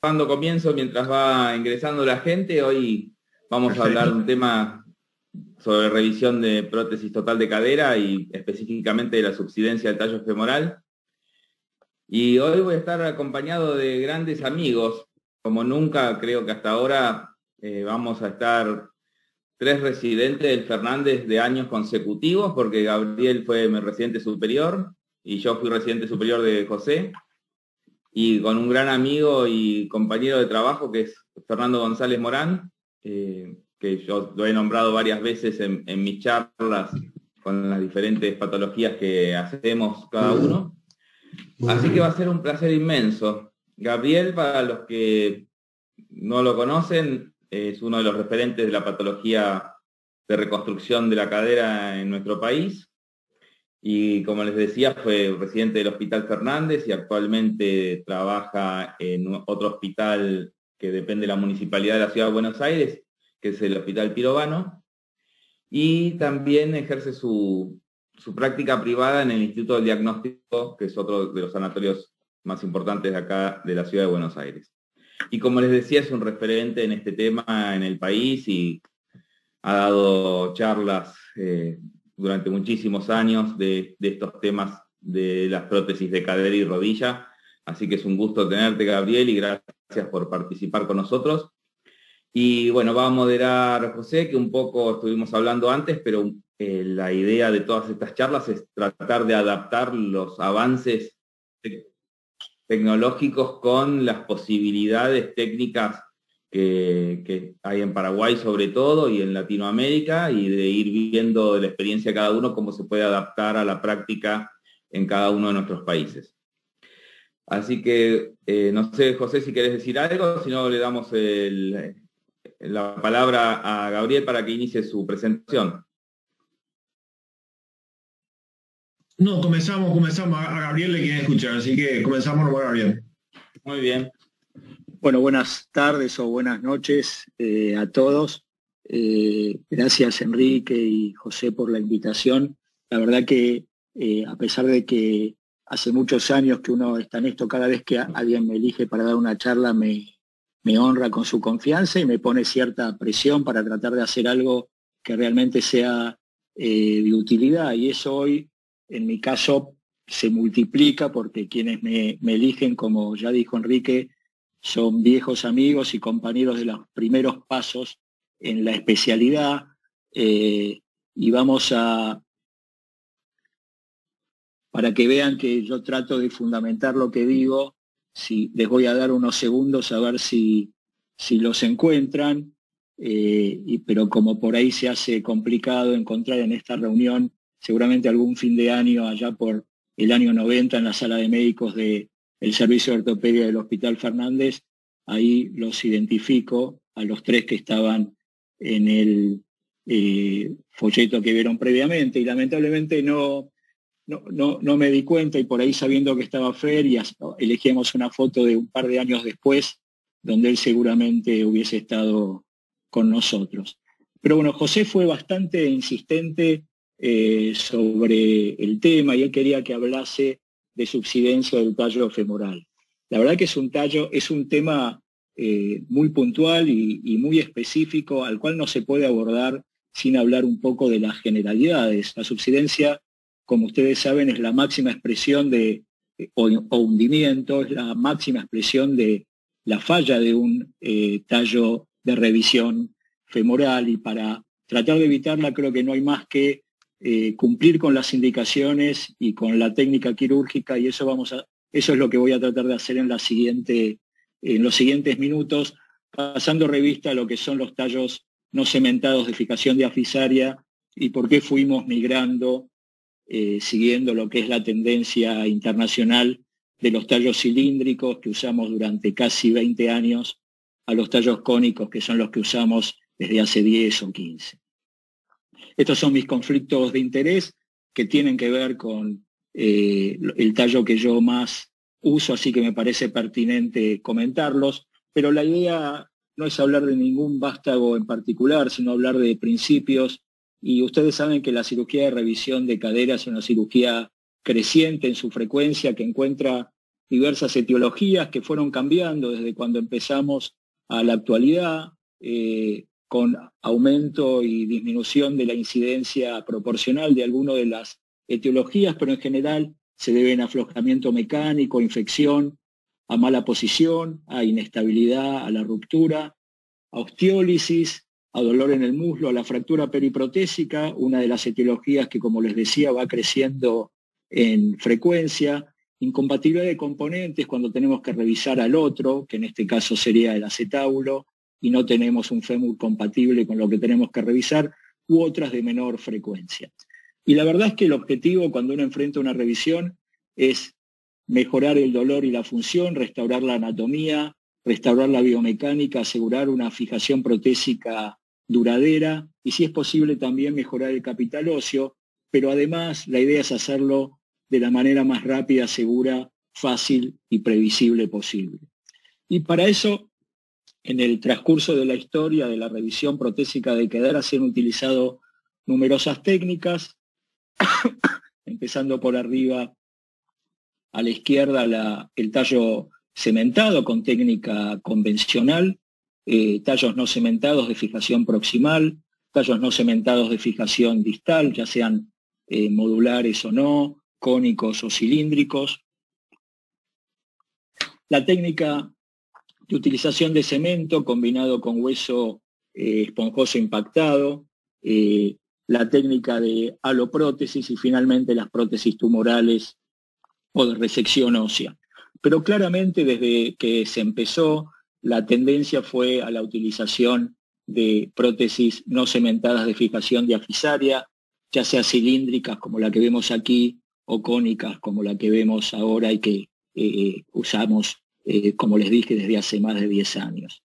dando comienzo mientras va ingresando la gente. Hoy vamos a hablar de un tema sobre revisión de prótesis total de cadera y específicamente de la subsidencia del tallo femoral. Y hoy voy a estar acompañado de grandes amigos. Como nunca, creo que hasta ahora vamos a estar 3 residentes del Fernández de años consecutivos, porque Gabriel fue mi residente superior y yo fui residente superior de José. Y con un gran amigo y compañero de trabajo que es Fernando González Morán, que yo lo he nombrado varias veces en mis charlas con las diferentes patologías que hacemos cada uno. Así que va a ser un placer inmenso. Gabriel, para los que no lo conocen, es uno de los referentes de la patología de reconstrucción de la cadera en nuestro país. Y como les decía, fue residente del Hospital Fernández y actualmente trabaja en otro hospital que depende de la Municipalidad de la Ciudad de Buenos Aires, que es el Hospital Pirovano. Y también ejerce su práctica privada en el Instituto del Diagnóstico, que es otro de los sanatorios más importantes de acá de la Ciudad de Buenos Aires. Y como les decía, es un referente en este tema en el país y ha dado charlas durante muchísimos años de estos temas de las prótesis de cadera y rodilla. Así que es un gusto tenerte, Gabriel, y gracias por participar con nosotros. Y bueno, va a moderar José, que un poco estuvimos hablando antes, pero la idea de todas estas charlas es tratar de adaptar los avances tecnológicos con las posibilidades técnicas que hay en Paraguay sobre todo y en Latinoamérica, y de ir viendo de la experiencia de cada uno cómo se puede adaptar a la práctica en cada uno de nuestros países. Así que, no sé, José, si querés decir algo, si no le damos la palabra a Gabriel para que inicie su presentación. No, comenzamos. A Gabriel le quieren escuchar, así que comenzamos nomás, Gabriel. Muy bien. Bueno, buenas tardes o buenas noches a todos. Gracias, Enrique y José, por la invitación. La verdad que a pesar de que hace muchos años que uno está en esto, cada vez que alguien me elige para dar una charla me honra con su confianza y me pone cierta presión para tratar de hacer algo que realmente sea de utilidad. Y eso hoy, en mi caso, se multiplica porque quienes me eligen, como ya dijo Enrique, son viejos amigos y compañeros de los primeros pasos en la especialidad, y para que vean que yo trato de fundamentar lo que digo, les voy a dar unos segundos a ver si los encuentran, pero como por ahí se hace complicado encontrar en esta reunión, seguramente algún fin de año, allá por el año 90, en la sala de médicos del Servicio de Ortopedia del Hospital Fernández, ahí los identifico a los 3 que estaban en el folleto que vieron previamente, y lamentablemente no me di cuenta, y por ahí, sabiendo que estaba Fer, y elegíamos una foto de un par de años después, donde él seguramente hubiese estado con nosotros. Pero bueno, José fue bastante insistente sobre el tema, y él quería que hablase de subsidencia del tallo femoral. La verdad que es un tema muy puntual y muy específico, al cual no se puede abordar sin hablar un poco de las generalidades. La subsidencia, como ustedes saben, es la máxima expresión o hundimiento, es la máxima expresión de la falla de un tallo de revisión femoral, y para tratar de evitarla creo que no hay más que cumplir con las indicaciones y con la técnica quirúrgica, y eso es lo que voy a tratar de hacer en los siguientes minutos, pasando revista a lo que son los tallos no cementados de fijación diafisaria y por qué fuimos migrando, siguiendo lo que es la tendencia internacional de los tallos cilíndricos que usamos durante casi 20 años a los tallos cónicos, que son los que usamos desde hace 10 o 15. Estos son mis conflictos de interés que tienen que ver con el tallo que yo más uso, así que me parece pertinente comentarlos, pero la idea no es hablar de ningún vástago en particular, sino hablar de principios, y ustedes saben que la cirugía de revisión de cadera es una cirugía creciente en su frecuencia, que encuentra diversas etiologías que fueron cambiando desde cuando empezamos a la actualidad, con aumento y disminución de la incidencia proporcional de algunas de las etiologías, pero en general se deben a aflojamiento mecánico, infección, a mala posición, a inestabilidad, a la ruptura, a osteólisis, a dolor en el muslo, a la fractura periprotésica, una de las etiologías que, como les decía, va creciendo en frecuencia, incompatibilidad de componentes cuando tenemos que revisar al otro, que en este caso sería el acetábulo, y no tenemos un fémur compatible con lo que tenemos que revisar, u otras de menor frecuencia. Y la verdad es que el objetivo cuando uno enfrenta una revisión es mejorar el dolor y la función, restaurar la anatomía, restaurar la biomecánica, asegurar una fijación protésica duradera y, si es posible, también mejorar el capital óseo, pero además la idea es hacerlo de la manera más rápida, segura, fácil y previsible posible. Y para eso, en el transcurso de la historia de la revisión protésica de cadera se han utilizado numerosas técnicas, empezando por arriba a la izquierda el tallo cementado con técnica convencional, tallos no cementados de fijación proximal, tallos no cementados de fijación distal, ya sean modulares o no, cónicos o cilíndricos. La técnica de utilización de cemento combinado con hueso esponjoso impactado, la técnica de aloprótesis y finalmente las prótesis tumorales o de resección ósea. Pero claramente desde que se empezó, la tendencia fue a la utilización de prótesis no cementadas de fijación diafisaria, ya sea cilíndricas como la que vemos aquí o cónicas como la que vemos ahora y que usamos, como les dije, desde hace más de 10 años.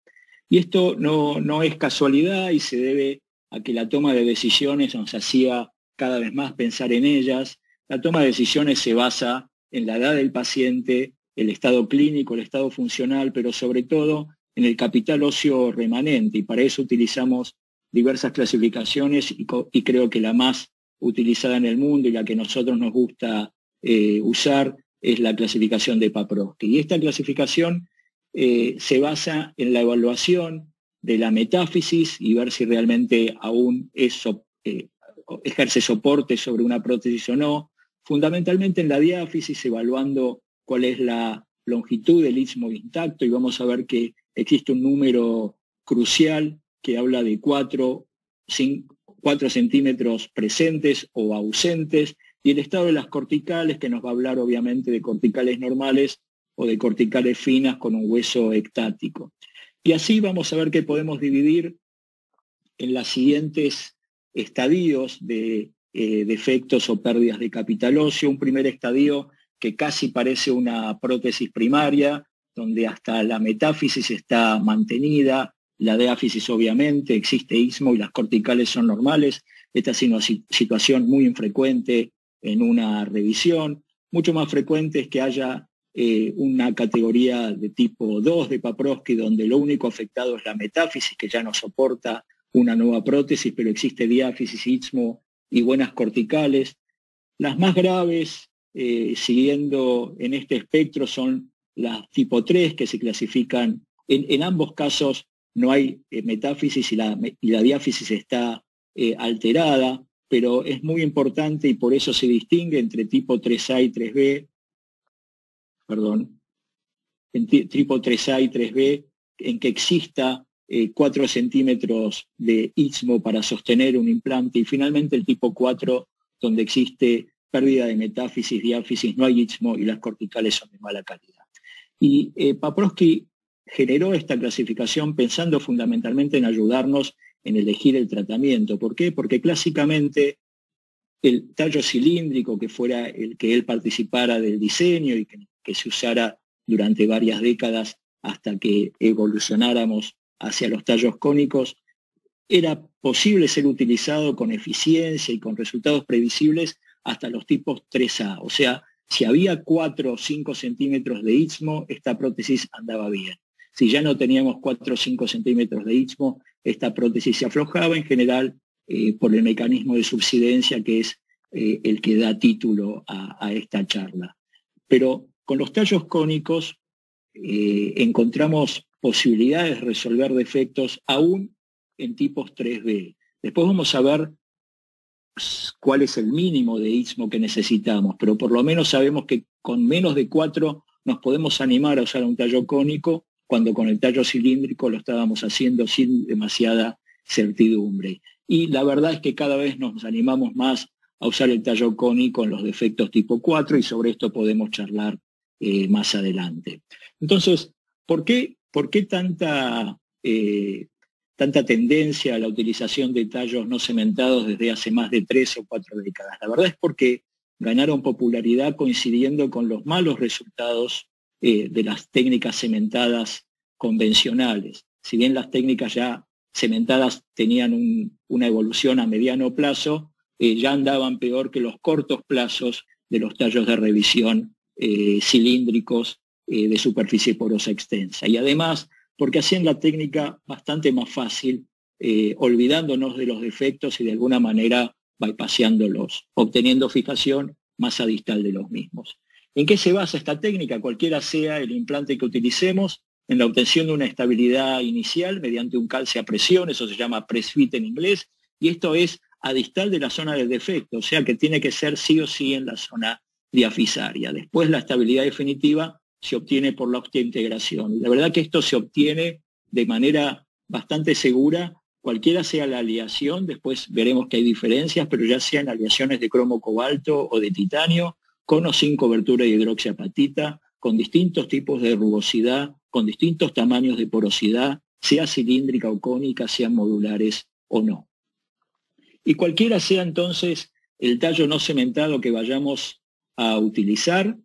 Y esto no es casualidad y se debe a que la toma de decisiones nos hacía cada vez más pensar en ellas. La toma de decisiones se basa en la edad del paciente, el estado clínico, el estado funcional, pero sobre todo en el capital óseo remanente, y para eso utilizamos diversas clasificaciones y creo que la más utilizada en el mundo y la que a nosotros nos gusta usar es la clasificación de Paprosky. Y esta clasificación se basa en la evaluación de la metáfisis y ver si realmente aún ejerce soporte sobre una prótesis o no, fundamentalmente en la diáfisis, evaluando cuál es la longitud del istmo intacto, y vamos a ver que existe un número crucial que habla de 4 centímetros presentes o ausentes, y el estado de las corticales, que nos va a hablar obviamente de corticales normales o de corticales finas con un hueso ectático. Y así vamos a ver que podemos dividir en los siguientes estadios de defectos o pérdidas de capital óseo. Un primer estadio que casi parece una prótesis primaria, donde hasta la metáfisis está mantenida, la diáfisis obviamente, existe istmo y las corticales son normales. Esta es una situación muy infrecuente en una revisión. Mucho más frecuente es que haya una categoría de tipo 2 de Paprosky, donde lo único afectado es la metáfisis, que ya no soporta una nueva prótesis, pero existe diáfisis, istmo y buenas corticales. Las más graves, siguiendo en este espectro, son las tipo 3, que se clasifican, en ambos casos no hay metáfisis y la diáfisis está alterada, pero es muy importante y por eso se distingue entre tipo 3A y 3B, tipo 3A y 3B, en que exista 4 centímetros de istmo para sostener un implante, y finalmente el tipo 4, donde existe pérdida de metáfisis, diáfisis, no hay istmo y las corticales son de mala calidad. Y Paprosky generó esta clasificación pensando fundamentalmente en ayudarnos en elegir el tratamiento. ¿Por qué? Porque clásicamente el tallo cilíndrico, que fuera el que él participara del diseño y que se usara durante varias décadas hasta que evolucionáramos hacia los tallos cónicos, era posible ser utilizado con eficiencia y con resultados previsibles hasta los tipos 3A. O sea, si había 4 o 5 centímetros de istmo, esta prótesis andaba bien. Si ya no teníamos 4 o 5 centímetros de istmo, esta prótesis se aflojaba en general por el mecanismo de subsidencia, que es el que da título a esta charla. Pero Con los tallos cónicos encontramos posibilidades de resolver defectos aún en tipos 3B. Después vamos a ver cuál es el mínimo de istmo que necesitamos, pero por lo menos sabemos que con menos de 4 nos podemos animar a usar un tallo cónico, cuando con el tallo cilíndrico lo estábamos haciendo sin demasiada certidumbre. Y la verdad es que cada vez nos animamos más a usar el tallo cónico en los defectos tipo 4, y sobre esto podemos charlar más adelante. Entonces, ¿por qué tanta tendencia a la utilización de tallos no cementados desde hace más de 3 o 4 décadas? La verdad es porque ganaron popularidad coincidiendo con los malos resultados de las técnicas cementadas convencionales. Si bien las técnicas ya cementadas tenían una evolución a mediano plazo, ya andaban peor que los cortos plazos de los tallos de revisión cilíndricos de superficie porosa extensa. Y además, porque hacían la técnica bastante más fácil, olvidándonos de los defectos y de alguna manera bypaseándolos, obteniendo fijación masa distal de los mismos. ¿En qué se basa esta técnica? Cualquiera sea el implante que utilicemos, en la obtención de una estabilidad inicial mediante un calce a presión, eso se llama press fit en inglés, y esto es a distal de la zona del defecto, o sea que tiene que ser sí o sí en la zona diafisaria. Después la estabilidad definitiva se obtiene por la osteointegración. Y la verdad que esto se obtiene de manera bastante segura, cualquiera sea la aleación, después veremos que hay diferencias, pero ya sean aleaciones de cromo cobalto o de titanio, con o sin cobertura de hidroxiapatita, con distintos tipos de rugosidad, con distintos tamaños de porosidad, sea cilíndrica o cónica, sean modulares o no. Y cualquiera sea entonces el tallo no cementado que vayamos a utilizar,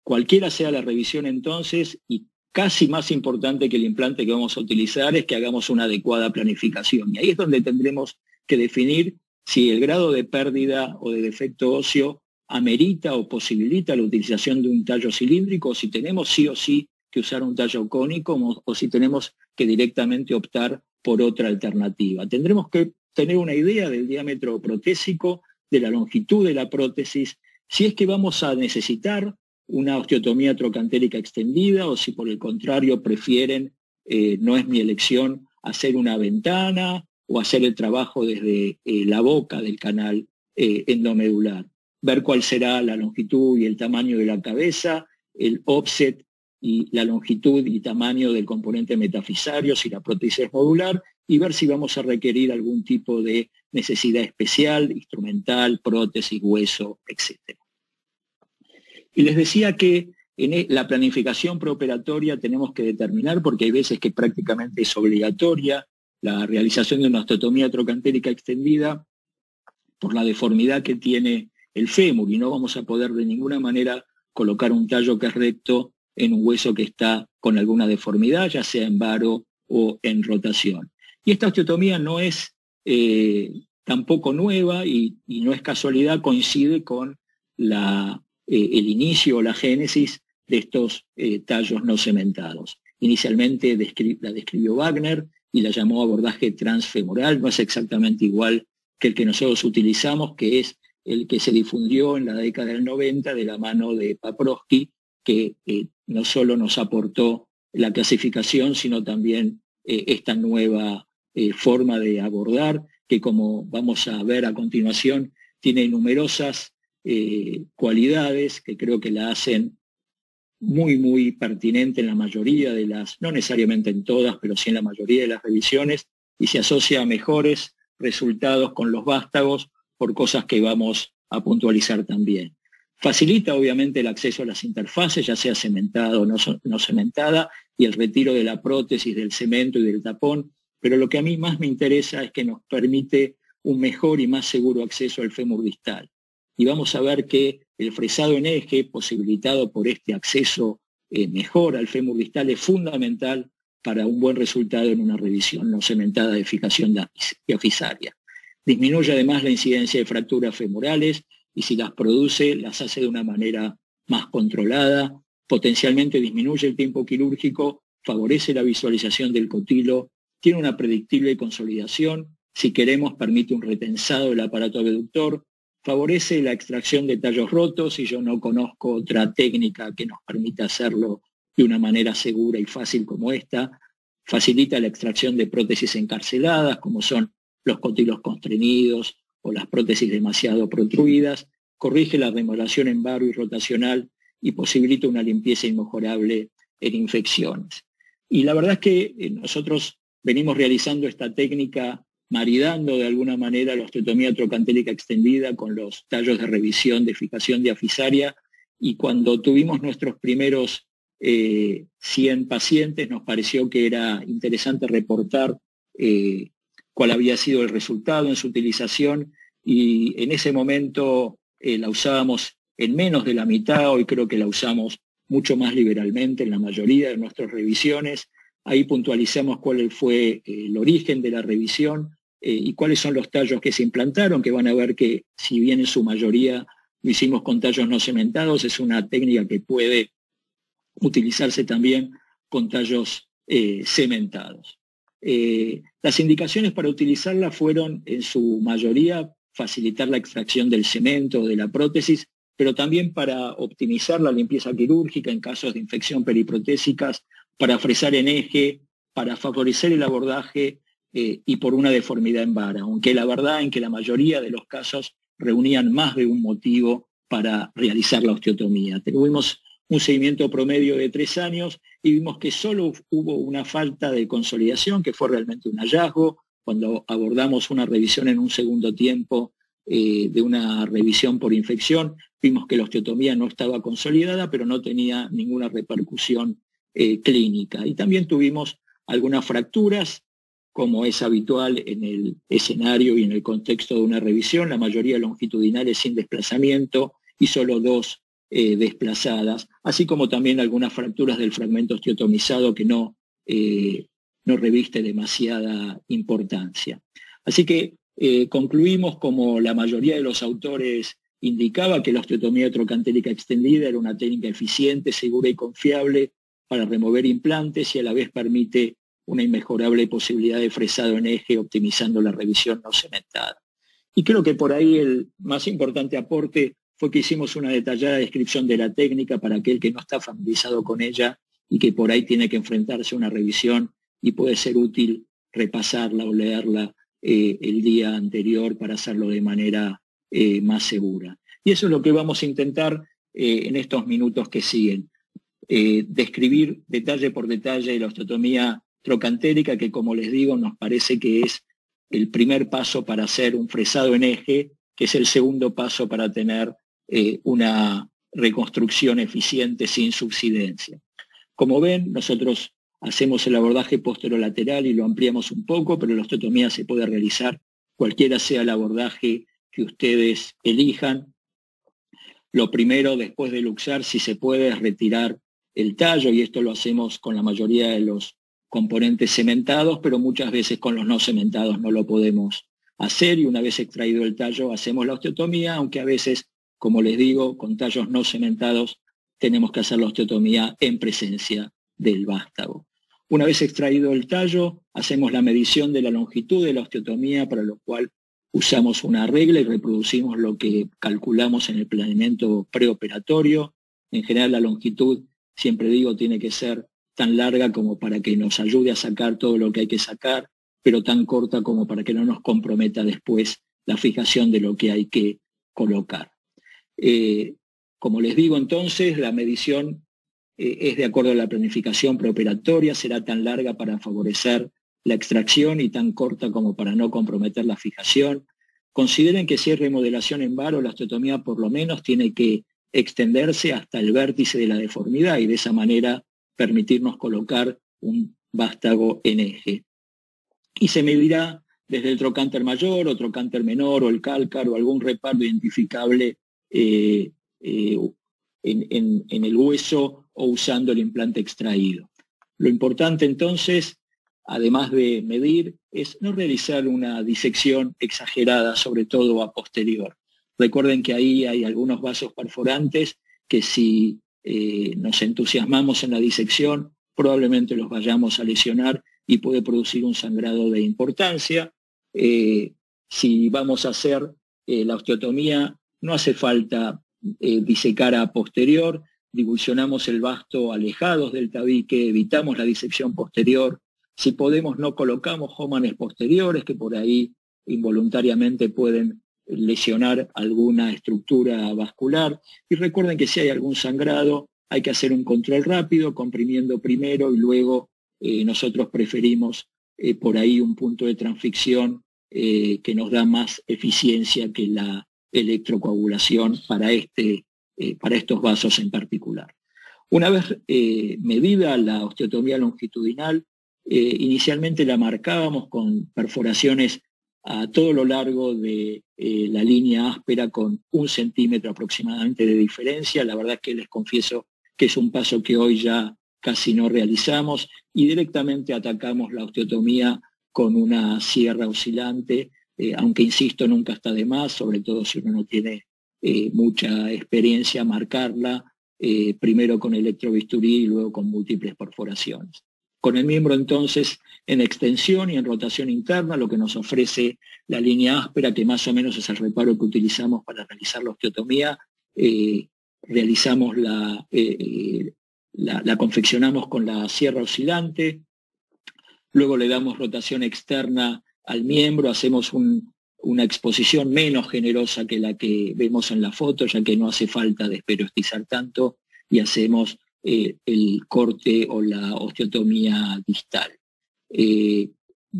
cualquiera sea la revisión entonces, y casi más importante que el implante que vamos a utilizar es que hagamos una adecuada planificación. Y ahí es donde tendremos que definir si el grado de pérdida o de defecto óseo amerita o posibilita la utilización de un tallo cilíndrico, o si tenemos sí o sí que usar un tallo cónico, o si tenemos que directamente optar por otra alternativa. Tendremos que tener una idea del diámetro protésico, de la longitud de la prótesis, si es que vamos a necesitar una osteotomía trocantérica extendida, o si por el contrario prefieren, no es mi elección, hacer una ventana o hacer el trabajo desde la boca del canal endomedular. Ver cuál será la longitud y el tamaño de la cabeza, el offset y la longitud y tamaño del componente metafisario, si la prótesis es modular, y ver si vamos a requerir algún tipo de necesidad especial, instrumental, prótesis, hueso, etc. Y les decía que en la planificación preoperatoria tenemos que determinar, porque hay veces que prácticamente es obligatoria la realización de una osteotomía trocantérica extendida por la deformidad que tiene el fémur, y no vamos a poder de ninguna manera colocar un tallo que es recto en un hueso que está con alguna deformidad, ya sea en varo o en rotación. Y esta osteotomía no es tampoco nueva, y no es casualidad, coincide con el inicio o la génesis de estos tallos no cementados. Inicialmente la describió Wagner y la llamó abordaje transfemoral, no es exactamente igual que el que nosotros utilizamos, que es el que se difundió en la década del 90 de la mano de Paprosky, que no solo nos aportó la clasificación, sino también esta nueva forma de abordar, que como vamos a ver a continuación, tiene numerosas cualidades que creo que la hacen muy, muy pertinente en la mayoría de las, no necesariamente en todas, pero sí en la mayoría de las revisiones, y se asocia a mejores resultados con los vástagos por cosas que vamos a puntualizar también. Facilita obviamente el acceso a las interfaces, ya sea cementada o no cementada, y el retiro de la prótesis, del cemento y del tapón, pero lo que a mí más me interesa es que nos permite un mejor y más seguro acceso al fémur distal. Y vamos a ver que el fresado en eje, posibilitado por este acceso mejor al fémur distal, es fundamental para un buen resultado en una revisión no cementada de fijación diafisaria. Disminuye además la incidencia de fracturas femorales, y si las produce, las hace de una manera más controlada. Potencialmente disminuye el tiempo quirúrgico, favorece la visualización del cotilo, tiene una predictible consolidación, si queremos permite un retensado del aparato abductor, favorece la extracción de tallos rotos, y yo no conozco otra técnica que nos permita hacerlo de una manera segura y fácil como esta. Facilita la extracción de prótesis encarceladas, como son los cótilos constreñidos o las prótesis demasiado protruidas, corrige la remodelación en varo y rotacional y posibilita una limpieza inmejorable en infecciones. Y la verdad es que nosotros venimos realizando esta técnica maridando de alguna manera la osteotomía trochanterica extendida con los tallos de revisión de fijación diafisaria, y cuando tuvimos nuestros primeros 100 pacientes nos pareció que era interesante reportar cuál había sido el resultado en su utilización, y en ese momento la usábamos en menos de la mitad. Hoy creo que la usamos mucho más liberalmente en la mayoría de nuestras revisiones. Ahí puntualizamos cuál fue el origen de la revisión y cuáles son los tallos que se implantaron, que van a ver que si bien en su mayoría lo hicimos con tallos no cementados, es una técnica que puede utilizarse también con tallos cementados. Las indicaciones para utilizarla fueron en su mayoría facilitar la extracción del cemento o de la prótesis, pero también para optimizar la limpieza quirúrgica en casos de infección periprotésicas, para fresar en eje, para favorecer el abordaje y por una deformidad en vara, aunque la verdad en que la mayoría de los casos reunían más de un motivo para realizar la osteotomía. Tuvimos un seguimiento promedio de 3 años y vimos que solo hubo una falta de consolidación, que fue realmente un hallazgo. Cuando abordamos una revisión en un segundo tiempo de una revisión por infección, vimos que la osteotomía no estaba consolidada, pero no tenía ninguna repercusión clínica. Y también tuvimos algunas fracturas, como es habitual en el escenario y en el contexto de una revisión, la mayoría longitudinales sin desplazamiento y solo 2 desplazadas, así como también algunas fracturas del fragmento osteotomizado que no reviste demasiada importancia. Así que concluimos, como la mayoría de los autores indicaba, que la osteotomía trochanterica extendida era una técnica eficiente, segura y confiable para remover implantes, y a la vez permite una inmejorable posibilidad de fresado en eje, optimizando la revisión no cementada. Y creo que por ahí el más importante aporte fue que hicimos una detallada descripción de la técnica para aquel que no está familiarizado con ella y que por ahí tiene que enfrentarse a una revisión, y puede ser útil repasarla o leerla el día anterior para hacerlo de manera más segura. Y eso es lo que vamos a intentar en estos minutos que siguen. Describir detalle por detalle la osteotomía trochanterica, que como les digo nos parece que es el primer paso para hacer un fresado en eje, que es el segundo paso para tener una reconstrucción eficiente sin subsidencia. Como ven, nosotros hacemos el abordaje posterolateral y lo ampliamos un poco, pero la osteotomía se puede realizar cualquiera sea el abordaje que ustedes elijan. Lo primero, después de luxar, si se puede, es retirar el tallo, y esto lo hacemos con la mayoría de los componentes cementados, pero muchas veces con los no cementados no lo podemos hacer, y una vez extraído el tallo hacemos la osteotomía, aunque a veces, como les digo, con tallos no cementados tenemos que hacer la osteotomía en presencia del vástago. Una vez extraído el tallo, hacemos la medición de la longitud de la osteotomía, para lo cual usamos una regla y reproducimos lo que calculamos en el planeamiento preoperatorio. En general la longitud, siempre digo, tiene que ser tan larga como para que nos ayude a sacar todo lo que hay que sacar, pero tan corta como para que no nos comprometa después la fijación de lo que hay que colocar. Como les digo entonces, la medición es de acuerdo a la planificación preoperatoria, será tan larga para favorecer la extracción y tan corta como para no comprometer la fijación. Consideren que si hay remodelación en varo, la osteotomía por lo menos tiene que extenderse hasta el vértice de la deformidad y de esa manera permitirnos colocar un vástago en eje. Y se medirá desde el trocánter mayor o trocánter menor o el cálcar o algún reparto identificable en el hueso o usando el implante extraído. Lo importante entonces, además de medir, es no realizar una disección exagerada, sobre todo a posterior. Recuerden que ahí hay algunos vasos perforantes que si nos entusiasmamos en la disección, probablemente los vayamos a lesionar y puede producir un sangrado de importancia. Si vamos a hacer la osteotomía no hace falta disecar a posterior, divulsionamos el vasto alejados del tabique, evitamos la disección posterior, si podemos no colocamos jómanes posteriores que por ahí involuntariamente pueden lesionar alguna estructura vascular, y recuerden que si hay algún sangrado hay que hacer un control rápido, comprimiendo primero y luego nosotros preferimos por ahí un punto de transficción que nos da más eficiencia que la electrocoagulación para estos vasos en particular. Una vez medida la osteotomía longitudinal, inicialmente la marcábamos con perforaciones a todo lo largo de la línea áspera con 1 centímetro aproximadamente de diferencia. La verdad que les confieso que es un paso que hoy ya casi no realizamos, y directamente atacamos la osteotomía con una sierra oscilante, aunque insisto, nunca está de más, sobre todo si uno no tiene mucha experiencia, marcarla primero con electrobisturí y luego con múltiples perforaciones. Con el miembro entonces en extensión y en rotación interna, lo que nos ofrece la línea áspera, que más o menos es el reparo que utilizamos para realizar la osteotomía, realizamos la confeccionamos con la sierra oscilante, luego le damos rotación externa al miembro, hacemos una exposición menos generosa que la que vemos en la foto, ya que no hace falta desperostizar tanto, y hacemos el corte o la osteotomía distal.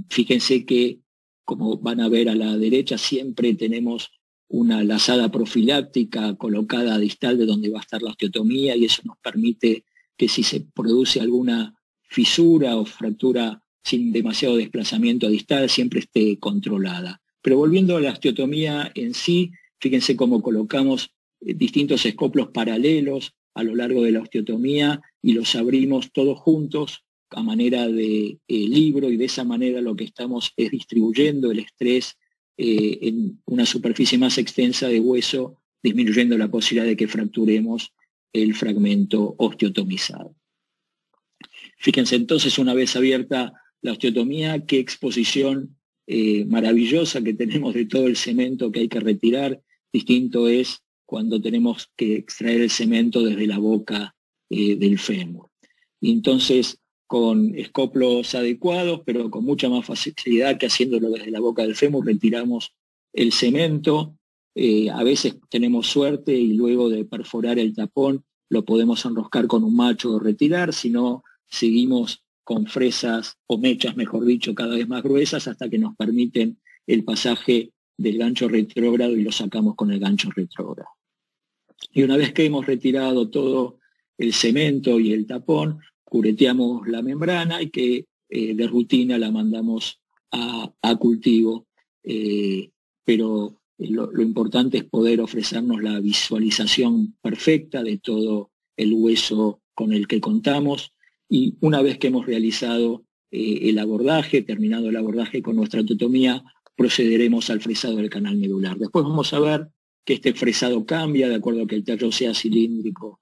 Fíjense que, como van a ver a la derecha, siempre tenemos una lazada profiláctica colocada distal de donde va a estar la osteotomía, y eso nos permite que si se produce alguna fisura o fractura sin demasiado desplazamiento distal, siempre esté controlada. Pero volviendo a la osteotomía en sí, fíjense cómo colocamos distintos escoplos paralelos a lo largo de la osteotomía y los abrimos todos juntos a manera de libro, y de esa manera lo que estamos es distribuyendo el estrés en una superficie más extensa de hueso, disminuyendo la posibilidad de que fracturemos el fragmento osteotomizado. Fíjense entonces, una vez abierta la osteotomía, qué exposición maravillosa que tenemos de todo el cemento que hay que retirar. Distinto es cuando tenemos que extraer el cemento desde la boca del fémur. Y entonces, con escoplos adecuados, pero con mucha más facilidad que haciéndolo desde la boca del fémur, retiramos el cemento. A veces tenemos suerte y luego de perforar el tapón lo podemos enroscar con un macho o retirar, si no, seguimos con fresas o mechas, mejor dicho, cada vez más gruesas hasta que nos permiten el pasaje del gancho retrógrado y lo sacamos con el gancho retrógrado. Y una vez que hemos retirado todo el cemento y el tapón, cureteamos la membrana y que de rutina la mandamos a cultivo, pero lo importante es poder ofrecernos la visualización perfecta de todo el hueso con el que contamos, y una vez que hemos realizado el abordaje, terminado el abordaje con nuestra osteotomía, procederemos al fresado del canal medular. Después vamos a ver que este fresado cambia de acuerdo a que el tallo sea cilíndrico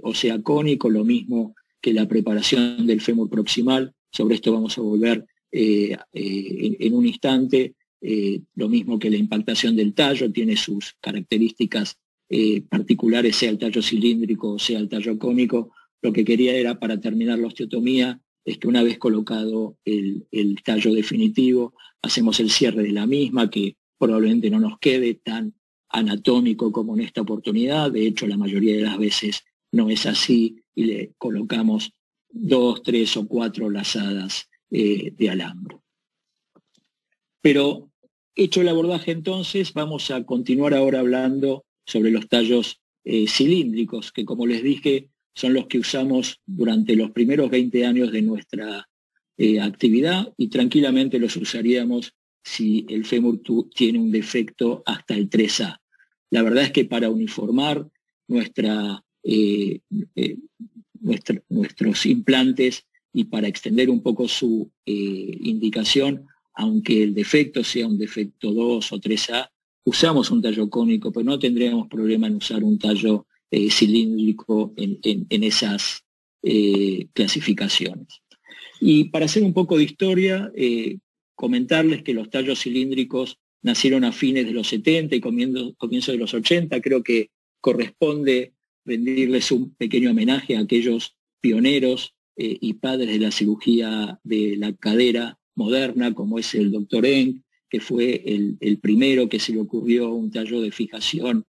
o sea cónico, lo mismo que la preparación del fémur proximal. Sobre esto vamos a volver en un instante. Lo mismo que la impactación del tallo, tiene sus características particulares, sea el tallo cilíndrico o sea el tallo cónico. Lo que quería era, para terminar la osteotomía, es que una vez colocado el tallo definitivo, hacemos el cierre de la misma, que probablemente no nos quede tan anatómico como en esta oportunidad. De hecho, la mayoría de las veces no es así, y le colocamos 2, 3 o 4 lazadas de alambre. Pero hecho el abordaje entonces, vamos a continuar ahora hablando sobre los tallos cilíndricos, que como les dije, son los que usamos durante los primeros 20 años de nuestra actividad, y tranquilamente los usaríamos si el fémur tiene un defecto hasta el 3A. La verdad es que para uniformar nuestros implantes y para extender un poco su indicación, aunque el defecto sea un defecto 2 o 3A, usamos un tallo cónico, pero no tendríamos problema en usar un tallo cilíndrico en esas clasificaciones. Y para hacer un poco de historia, comentarles que los tallos cilíndricos nacieron a fines de los 70 y comienzo de los 80. Creo que corresponde rendirles un pequeño homenaje a aquellos pioneros y padres de la cirugía de la cadera moderna, como es el doctor Eng, que fue el primero que se le ocurrió un tallo de fijación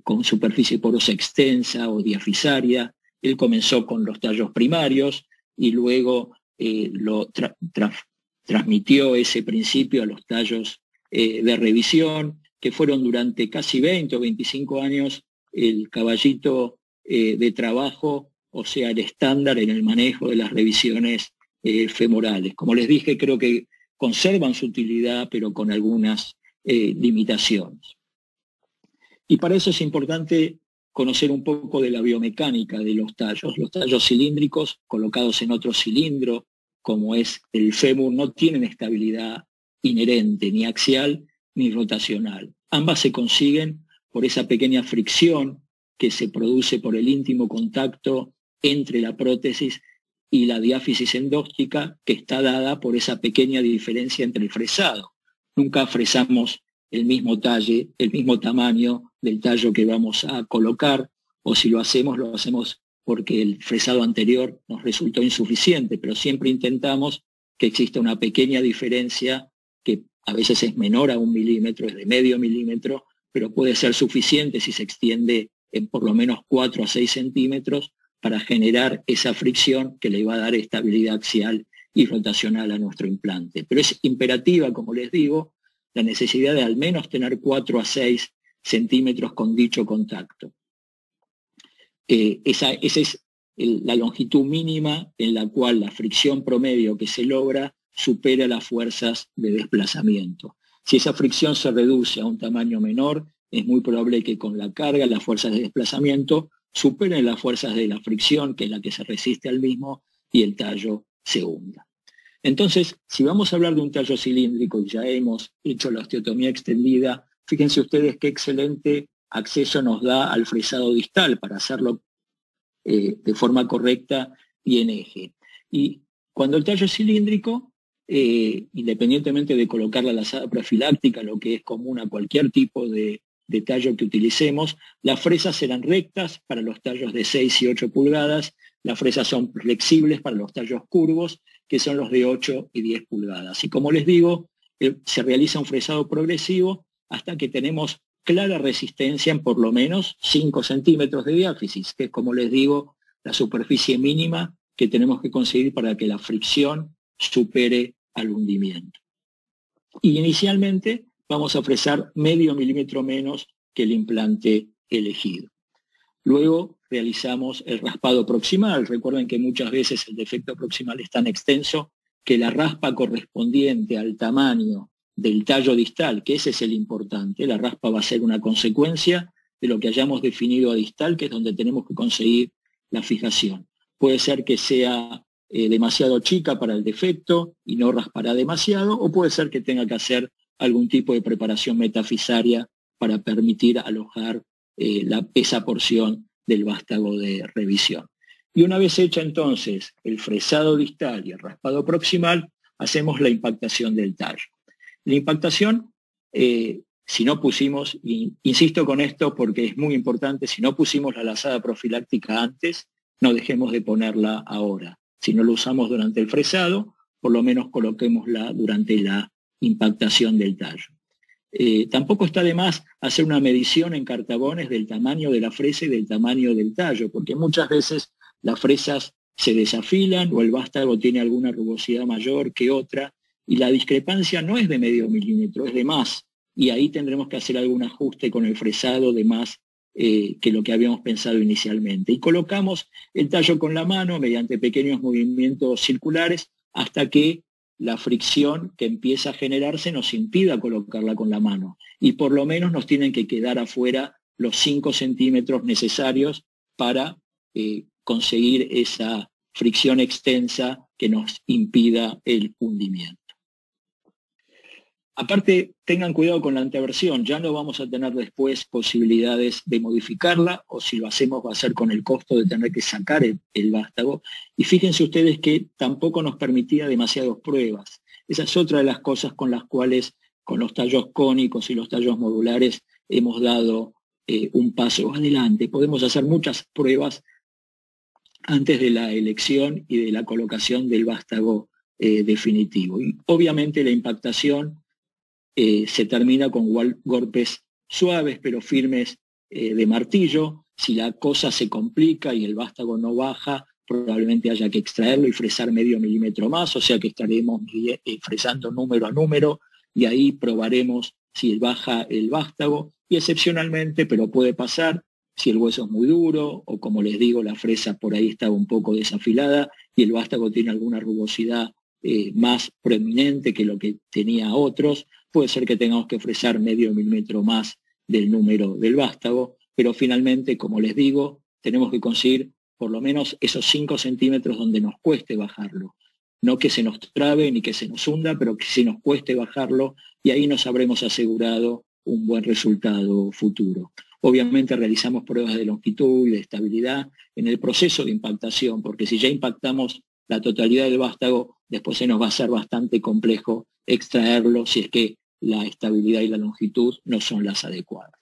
con superficie porosa extensa o diafisaria. Él comenzó con los tallos primarios y luego transmitió ese principio a los tallos de revisión, que fueron durante casi 20 o 25 años el caballito de trabajo, o sea, el estándar en el manejo de las revisiones femorales. Como les dije, creo que conservan su utilidad, pero con algunas limitaciones. Y para eso es importante conocer un poco de la biomecánica de los tallos. Los tallos cilíndricos colocados en otro cilindro, como es el fémur, no tienen estabilidad inherente, ni axial ni rotacional. Ambas se consiguen por esa pequeña fricción que se produce por el íntimo contacto entre la prótesis y la diáfisis endóstica, que está dada por esa pequeña diferencia entre el fresado. Nunca fresamos el mismo talle, el mismo tamaño del tallo que vamos a colocar, o si lo hacemos porque el fresado anterior nos resultó insuficiente, pero siempre intentamos que exista una pequeña diferencia que a veces es menor a 1 milímetro, es de medio milímetro, pero puede ser suficiente si se extiende en por lo menos 4 a 6 centímetros para generar esa fricción que le va a dar estabilidad axial y rotacional a nuestro implante. Pero es imperativa, como les digo, la necesidad de al menos tener 4 a 6 centímetros con dicho contacto. Esa es la longitud mínima en la cual la fricción promedio que se logra supera las fuerzas de desplazamiento. Si esa fricción se reduce a un tamaño menor, es muy probable que con la carga las fuerzas de desplazamiento superen las fuerzas de la fricción, que es la que se resiste al mismo, y el tallo se hunda. Entonces, si vamos a hablar de un tallo cilíndrico y ya hemos hecho la osteotomía extendida, fíjense ustedes qué excelente acceso nos da al fresado distal para hacerlo de forma correcta y en eje. Y cuando el tallo es cilíndrico, independientemente de colocar la lazada profiláctica, lo que es común a cualquier tipo de tallo que utilicemos, las fresas serán rectas para los tallos de 6 y 8 pulgadas, las fresas son flexibles para los tallos curvos, que son los de 8 y 10 pulgadas. Y como les digo, se realiza un fresado progresivo hasta que tenemos clara resistencia en por lo menos 5 centímetros de diáfisis, que es, como les digo, la superficie mínima que tenemos que conseguir para que la fricción supere al hundimiento. Y inicialmente vamos a fresar medio milímetro menos que el implante elegido. Luego realizamos el raspado proximal. Recuerden que muchas veces el defecto proximal es tan extenso que la raspa correspondiente al tamaño del tallo distal, que ese es el importante, la raspa va a ser una consecuencia de lo que hayamos definido a distal, que es donde tenemos que conseguir la fijación. Puede ser que sea demasiado chica para el defecto y no raspará demasiado, o puede ser que tenga que hacer algún tipo de preparación metafisaria para permitir alojar esa porción del vástago de revisión. Y una vez hecha entonces el fresado distal y el raspado proximal, hacemos la impactación del tallo. La impactación, si no pusimos, y insisto con esto porque es muy importante, si no pusimos la lazada profiláctica antes, no dejemos de ponerla ahora. Si no lo usamos durante el fresado, por lo menos coloquémosla durante la impactación del tallo. Tampoco está de más hacer una medición en cartabones del tamaño de la fresa y del tamaño del tallo, porque muchas veces las fresas se desafilan o el vástago tiene alguna rugosidad mayor que otra, y la discrepancia no es de medio milímetro, es de más, y ahí tendremos que hacer algún ajuste con el fresado de más que lo que habíamos pensado inicialmente. Y colocamos el tallo con la mano mediante pequeños movimientos circulares hasta que la fricción que empieza a generarse nos impida colocarla con la mano. Y por lo menos nos tienen que quedar afuera los 5 centímetros necesarios para conseguir esa fricción extensa que nos impida el hundimiento. Aparte, tengan cuidado con la anteversión, ya no vamos a tener después posibilidades de modificarla, o si lo hacemos va a ser con el costo de tener que sacar el vástago. Y fíjense ustedes que tampoco nos permitía demasiadas pruebas. Esa es otra de las cosas con las cuales con los tallos cónicos y los tallos modulares hemos dado un paso adelante. Podemos hacer muchas pruebas antes de la elección y de la colocación del vástago definitivo. Y obviamente la impactación se termina con golpes suaves pero firmes de martillo. Si la cosa se complica y el vástago no baja, probablemente haya que extraerlo y fresar medio milímetro más, o sea que estaremos fresando número a número y ahí probaremos si baja el vástago y excepcionalmente, pero puede pasar, si el hueso es muy duro o como les digo, la fresa por ahí estaba un poco desafilada y el vástago tiene alguna rugosidad más prominente que lo que tenía otros, puede ser que tengamos que fresar medio milímetro más del número del vástago, pero finalmente, como les digo, tenemos que conseguir por lo menos esos 5 centímetros donde nos cueste bajarlo. No que se nos trabe ni que se nos hunda, pero que sí nos cueste bajarlo y ahí nos habremos asegurado un buen resultado futuro. Obviamente realizamos pruebas de longitud y de estabilidad en el proceso de impactación, porque si ya impactamos la totalidad del vástago, después se nos va a hacer bastante complejo extraerlo si es que la estabilidad y la longitud no son las adecuadas.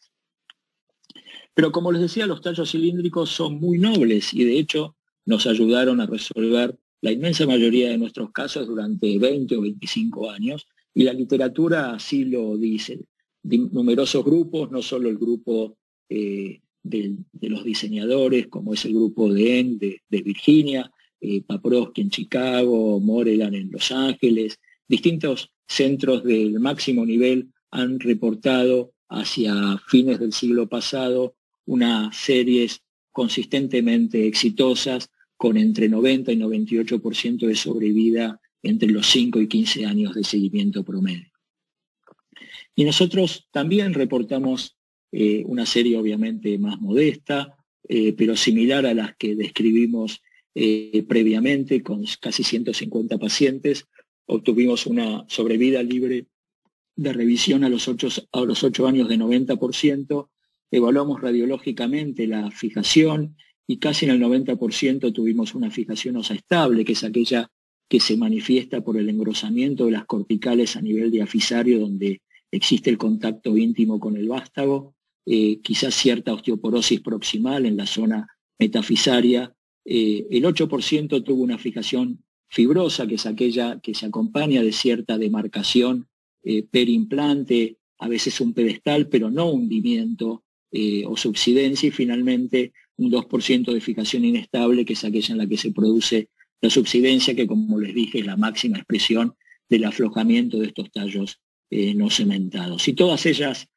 Pero como les decía, los tallos cilíndricos son muy nobles y de hecho nos ayudaron a resolver la inmensa mayoría de nuestros casos durante 20 o 25 años y la literatura así lo dice. Numerosos grupos, no solo el grupo de los diseñadores, como es el grupo de Eng de Virginia, Paprosky en Chicago, Moreland en Los Ángeles, distintos centros del máximo nivel han reportado hacia fines del siglo pasado unas series consistentemente exitosas con entre 90 y 98% de sobrevida entre los 5 y 15 años de seguimiento promedio. Y nosotros también reportamos una serie obviamente más modesta, pero similar a las que describimos previamente, con casi 150 pacientes. Obtuvimos una sobrevida libre de revisión a los 8 años de 90%, evaluamos radiológicamente la fijación y casi en el 90% tuvimos una fijación ósea estable, que es aquella que se manifiesta por el engrosamiento de las corticales a nivel diafisario, donde existe el contacto íntimo con el vástago, quizás cierta osteoporosis proximal en la zona metafisaria. El 8% tuvo una fijación fibrosa, que es aquella que se acompaña de cierta demarcación perimplante, a veces un pedestal, pero no hundimiento o subsidencia, y finalmente un 2% de fijación inestable, que es aquella en la que se produce la subsidencia, que como les dije es la máxima expresión del aflojamiento de estos tallos no cementados. Y todas ellas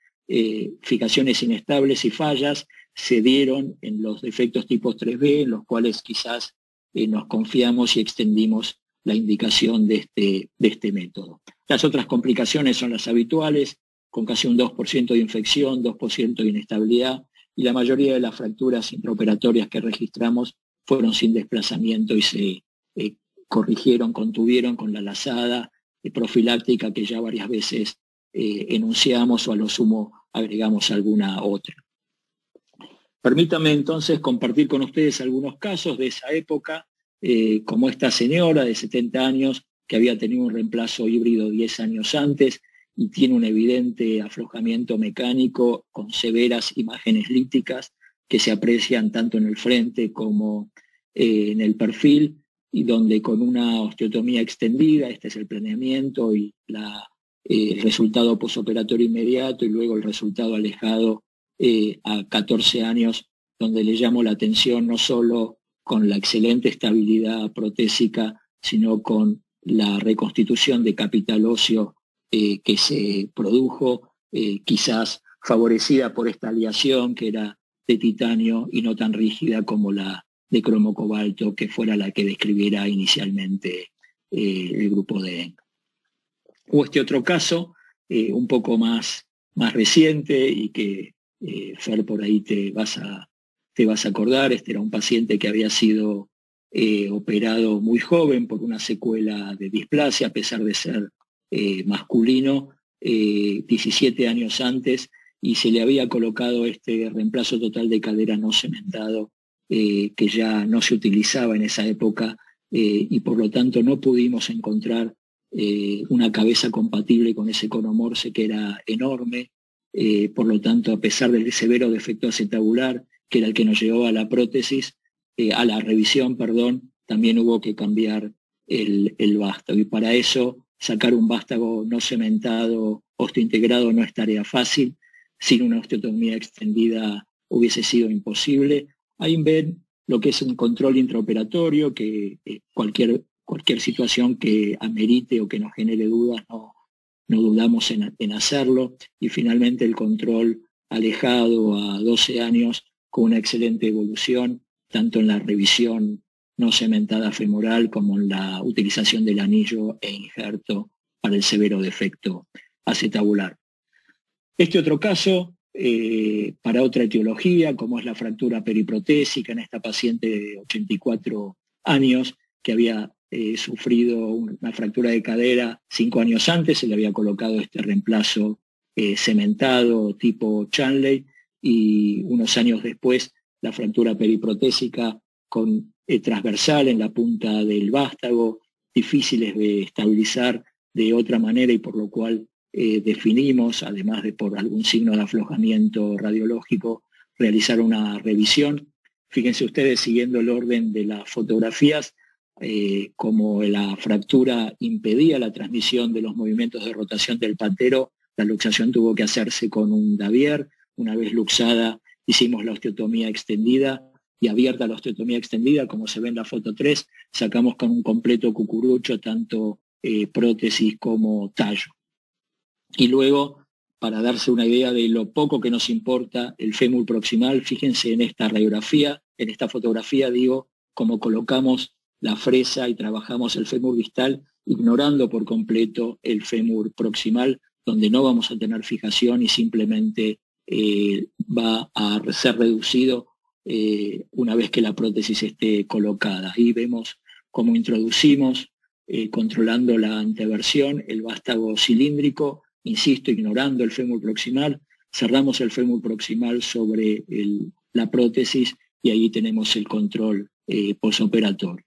fijaciones inestables y fallas se dieron en los defectos tipos 3B, en los cuales quizás nos confiamos y extendimos la indicación de este método. Las otras complicaciones son las habituales, con casi un 2% de infección, 2% de inestabilidad, y la mayoría de las fracturas intraoperatorias que registramos fueron sin desplazamiento y se corrigieron, contuvieron con la lazada profiláctica que ya varias veces enunciamos, o a lo sumo agregamos alguna otra. Permítanme entonces compartir con ustedes algunos casos de esa época, como esta señora de 70 años que había tenido un reemplazo híbrido 10 años antes y tiene un evidente aflojamiento mecánico con severas imágenes líticas que se aprecian tanto en el frente como en el perfil, y donde con una osteotomía extendida, este es el planeamiento y el resultado posoperatorio inmediato y luego el resultado alejado a 14 años, donde le llamo la atención no solo con la excelente estabilidad protésica, sino con la reconstitución de capital óseo que se produjo, quizás favorecida por esta aleación que era de titanio y no tan rígida como la de cromo cobalto, que fuera la que describiera inicialmente el grupo de Eng. O este otro caso, un poco más reciente y que Fer, por ahí te vas a acordar. Este era un paciente que había sido operado muy joven por una secuela de displasia, a pesar de ser masculino, 17 años antes, y se le había colocado este reemplazo total de cadera no cementado, que ya no se utilizaba en esa época, y por lo tanto no pudimos encontrar una cabeza compatible con ese cono Morse que era enorme. Por lo tanto, a pesar del severo defecto acetabular, que era el que nos llevó a la prótesis, a la revisión, perdón, también hubo que cambiar el vástago. Y para eso, sacar un vástago no cementado, osteointegrado, no es tarea fácil. Sin una osteotomía extendida hubiese sido imposible. Ahí ven lo que es un control intraoperatorio, que cualquier situación que amerite o que nos genere dudas, no dudamos en hacerlo. Y finalmente el control alejado a 12 años con una excelente evolución, tanto en la revisión no cementada femoral como en la utilización del anillo e injerto para el severo defecto acetabular. Este otro caso, para otra etiología, como es la fractura periprotésica en esta paciente de 84 años que había sufrido una fractura de cadera 5 años antes, se le había colocado este reemplazo cementado tipo Chanley, y unos años después la fractura periprotésica con transversal en la punta del vástago, difíciles de estabilizar de otra manera, y por lo cual definimos, además de por algún signo de aflojamiento radiológico, realizar una revisión. Fíjense ustedes, siguiendo el orden de las fotografías, como la fractura impedía la transmisión de los movimientos de rotación del patero, la luxación tuvo que hacerse con un Davier. Una vez luxada, hicimos la osteotomía extendida, y abierta la osteotomía extendida, como se ve en la foto 3, sacamos con un completo cucurucho tanto prótesis como tallo. Y luego, para darse una idea de lo poco que nos importa el fémur proximal, fíjense en esta radiografía, en esta fotografía, digo, cómo colocamos la fresa y trabajamos el fémur distal, ignorando por completo el fémur proximal, donde no vamos a tener fijación y simplemente va a ser reducido una vez que la prótesis esté colocada. Ahí vemos cómo introducimos, controlando la anteversión, el vástago cilíndrico, insisto, ignorando el fémur proximal, cerramos el fémur proximal sobre la prótesis, y ahí tenemos el control posoperatorio.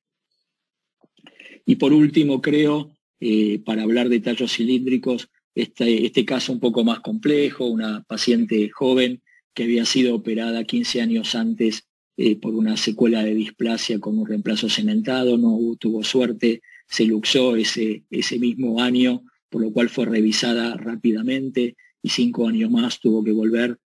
Y por último, creo, para hablar de tallos cilíndricos, este caso un poco más complejo, una paciente joven que había sido operada 15 años antes por una secuela de displasia con un reemplazo cementado, no tuvo suerte, se luxó ese mismo año, por lo cual fue revisada rápidamente, y 5 años más tuvo que volver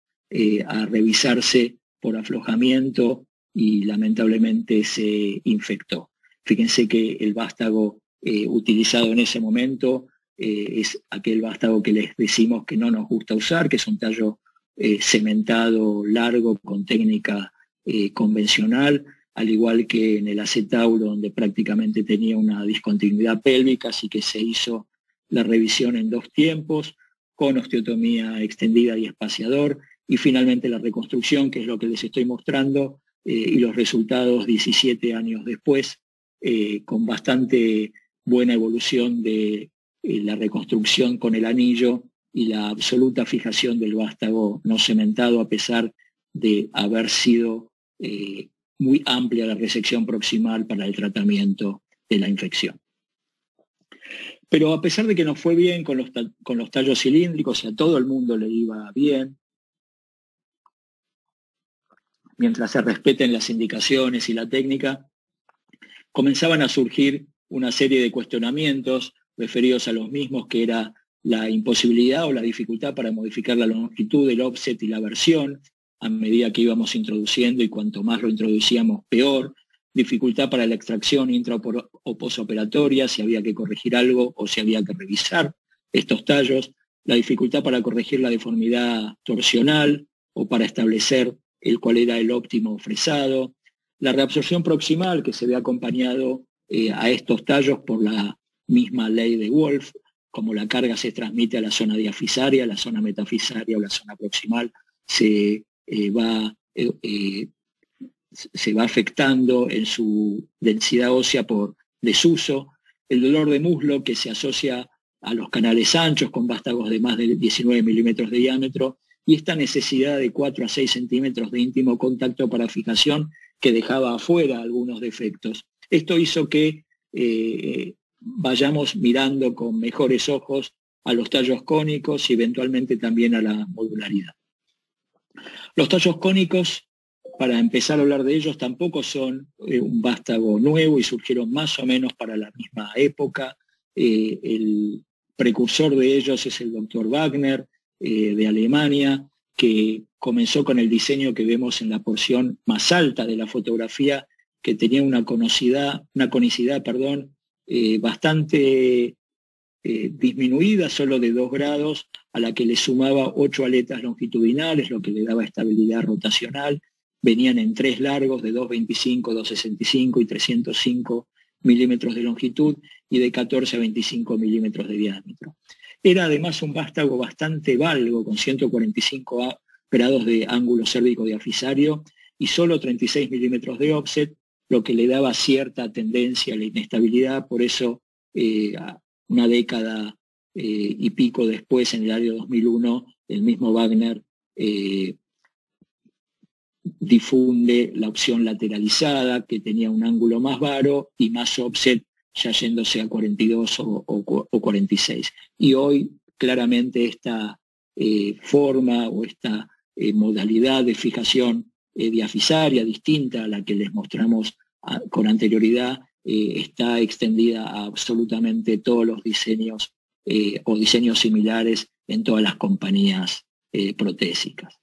a revisarse por aflojamiento, y lamentablemente se infectó. Fíjense que el vástago utilizado en ese momento es aquel vástago que les decimos que no nos gusta usar, que es un tallo cementado largo con técnica convencional, al igual que en el acetauro, donde prácticamente tenía una discontinuidad pélvica, así que se hizo la revisión en 2 tiempos, con osteotomía extendida y espaciador, y finalmente la reconstrucción, que es lo que les estoy mostrando, y los resultados 17 años después, con bastante buena evolución de la reconstrucción con el anillo y la absoluta fijación del vástago no cementado, a pesar de haber sido muy amplia la resección proximal para el tratamiento de la infección. Pero a pesar de que nos fue bien con los tallos cilíndricos, y a todo el mundo le iba bien, mientras se respeten las indicaciones y la técnica, comenzaban a surgir una serie de cuestionamientos referidos a los mismos, que era la imposibilidad o la dificultad para modificar la longitud, el offset y la versión a medida que íbamos introduciendo, y cuanto más lo introducíamos peor, dificultad para la extracción intra o posoperatoria, si había que corregir algo o si había que revisar estos tallos, la dificultad para corregir la deformidad torsional o para establecer cuál era el óptimo fresado, la reabsorción proximal, que se ve acompañado a estos tallos por la misma ley de Wolff, como la carga se transmite a la zona diafisaria, la zona metafisaria o la zona proximal se va afectando en su densidad ósea por desuso, el dolor de muslo, que se asocia a los canales anchos con vástagos de más de 19 milímetros de diámetro, y esta necesidad de 4 a 6 centímetros de íntimo contacto para fijación, que dejaba afuera algunos defectos. Esto hizo que vayamos mirando con mejores ojos a los tallos cónicos y eventualmente también a la modularidad. Los tallos cónicos, para empezar a hablar de ellos, tampoco son un vástago nuevo y surgieron más o menos para la misma época. El precursor de ellos es el doctor Wagner, de Alemania, que comenzó con el diseño que vemos en la porción más alta de la fotografía, que tenía una conicidad, bastante disminuida, solo de 2 grados, a la que le sumaba 8 aletas longitudinales, lo que le daba estabilidad rotacional. Venían en 3 largos de 2,25, 2,65 y 305 milímetros de longitud y de 14 a 25 milímetros de diámetro. Era además un vástago bastante valgo, con 145 grados de ángulo cérvico diafisario y solo 36 milímetros de offset, lo que le daba cierta tendencia a la inestabilidad. Por eso, una década y pico después, en el año 2001, el mismo Wagner difunde la opción lateralizada, que tenía un ángulo más varo y más offset, ya yéndose a 42 o 46. Y hoy, claramente, esta forma o esta modalidad de fijación diafisaria, distinta a la que les mostramos con anterioridad, está extendida a absolutamente todos los diseños o diseños similares en todas las compañías protésicas.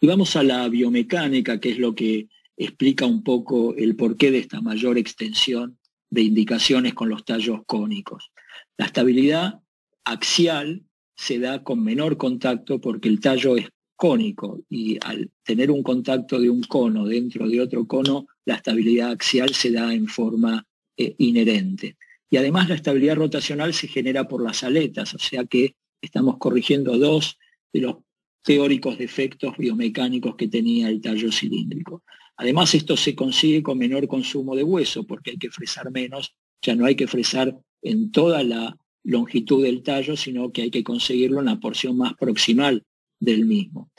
Y vamos a la biomecánica, que es lo que explica un poco el porqué de esta mayor extensión de indicaciones con los tallos cónicos. La estabilidad axial se da con menor contacto porque el tallo es cónico, y al tener un contacto de un cono dentro de otro cono, la estabilidad axial se da en forma inherente. Y además la estabilidad rotacional se genera por las aletas, o sea que estamos corrigiendo 2 de los teóricos defectos biomecánicos que tenía el tallo cilíndrico. Además, esto se consigue con menor consumo de hueso, porque hay que fresar menos, ya no hay que fresar en toda la longitud del tallo, sino que hay que conseguirlo en la porción más proximal del mismo.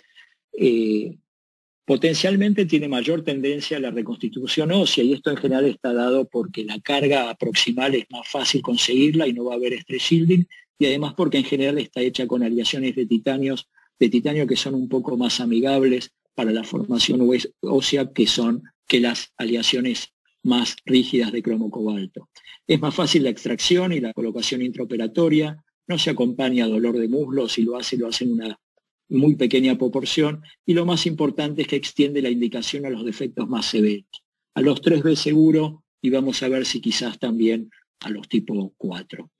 Potencialmente tiene mayor tendencia a la reconstitución ósea, y esto en general está dado porque la carga proximal es más fácil conseguirla y no va a haber stress shielding, y además porque en general está hecha con aleaciones de titanio que son un poco más amigables para la formación ósea que las aleaciones más rígidas de cromo cobalto. Es más fácil la extracción y la colocación intraoperatoria, no se acompaña a dolor de muslo, si lo hace en una muy pequeña proporción, y lo más importante es que extiende la indicación a los defectos más severos, a los 3B seguro, y vamos a ver si quizás también a los tipo 4.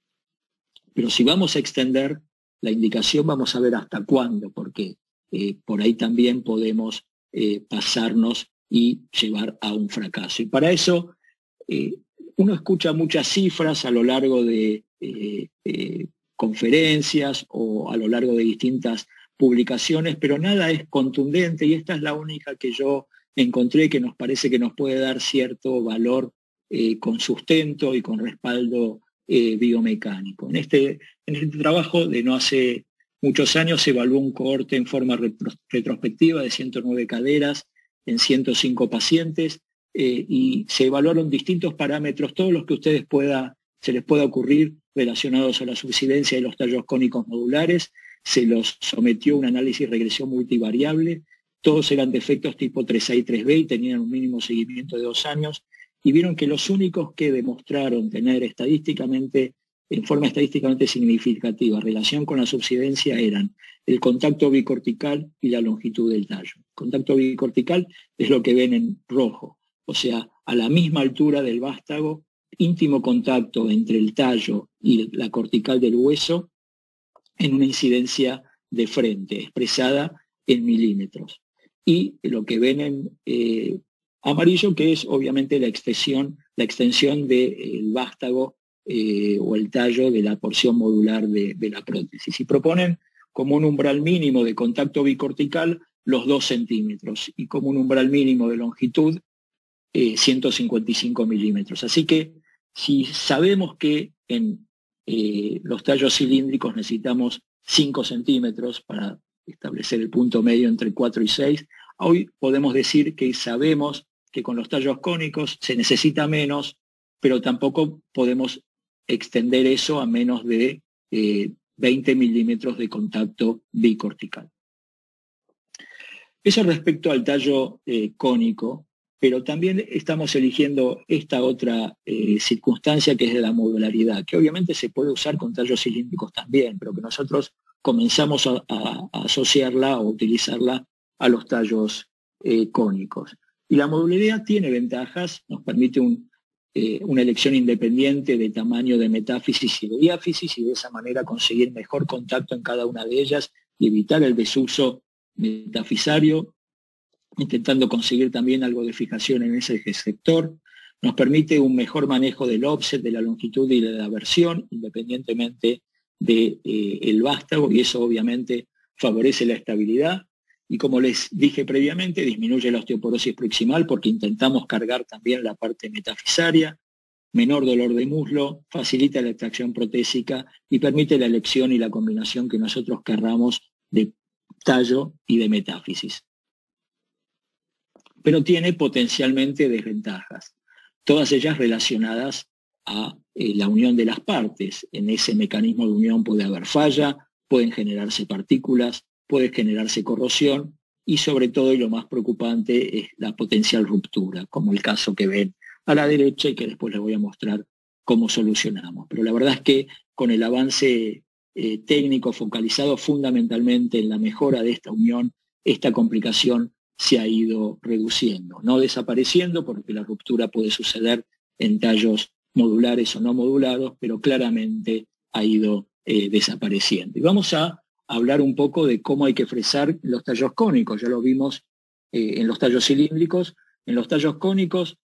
Pero si vamos a extender la indicación, vamos a ver hasta cuándo, porque por ahí también podemos pasarnos y llevar a un fracaso. Y para eso uno escucha muchas cifras a lo largo de conferencias o a lo largo de distintas publicaciones, pero nada es contundente, y esta es la única que yo encontré que nos parece que nos puede dar cierto valor con sustento y con respaldo biomecánico. En este trabajo de no hace muchos años se evaluó un cohorte en forma retrospectiva de 109 caderas en 105 pacientes y se evaluaron distintos parámetros, todos los que se les pueda ocurrir relacionados a la subsidencia de los tallos cónicos modulares. Se los sometió a un análisis de regresión multivariable, todos eran defectos tipo 3A y 3B y tenían un mínimo seguimiento de 2 años, y vieron que los únicos que demostraron tener en forma estadísticamente significativa relación con la subsidencia eran el contacto bicortical y la longitud del tallo. El contacto bicortical es lo que ven en rojo, o sea, a la misma altura del vástago, íntimo contacto entre el tallo y la cortical del hueso en una incidencia de frente, expresada en milímetros. Y lo que ven en amarillo, que es obviamente la extensión del vástago o el tallo de la porción modular de la prótesis. Y proponen como un umbral mínimo de contacto bicortical los 2 centímetros y como un umbral mínimo de longitud 155 milímetros. Así que si sabemos que en los tallos cilíndricos necesitamos 5 centímetros para establecer el punto medio entre 4 y 6, hoy podemos decir que sabemos que con los tallos cónicos se necesita menos pero tampoco podemos extender eso a menos de 20 milímetros de contacto bicortical. Eso respecto al tallo cónico, pero también estamos eligiendo esta otra circunstancia que es de la modularidad, que obviamente se puede usar con tallos cilíndricos también, pero que nosotros comenzamos a asociarla o utilizarla a los tallos cónicos. Y la modularidad tiene ventajas, nos permite una elección independiente de tamaño de metáfisis y de diáfisis, y de esa manera conseguir mejor contacto en cada una de ellas y evitar el desuso metafisario, intentando conseguir también algo de fijación en ese eje sector. Nos permite un mejor manejo del offset, de la longitud y de la versión, independientemente del vástago, y eso obviamente favorece la estabilidad. Y como les dije previamente, disminuye la osteoporosis proximal porque intentamos cargar también la parte metafisaria, menor dolor de muslo, facilita la extracción protésica y permite la elección y la combinación que nosotros querramos de tallo y de metáfisis. Pero tiene potencialmente desventajas, todas ellas relacionadas a la unión de las partes. En ese mecanismo de unión puede haber falla, pueden generarse partículas, puede generarse corrosión y sobre todo, y lo más preocupante, es la potencial ruptura, como el caso que ven a la derecha y que después les voy a mostrar cómo solucionamos. Pero la verdad es que con el avance técnico focalizado fundamentalmente en la mejora de esta unión, esta complicación se ha ido reduciendo, no desapareciendo, porque la ruptura puede suceder en tallos modulares o no modulados, pero claramente ha ido desapareciendo. Y vamos a hablar un poco de cómo hay que fresar los tallos cónicos. Ya lo vimos en los tallos cilíndricos. En los tallos cónicos,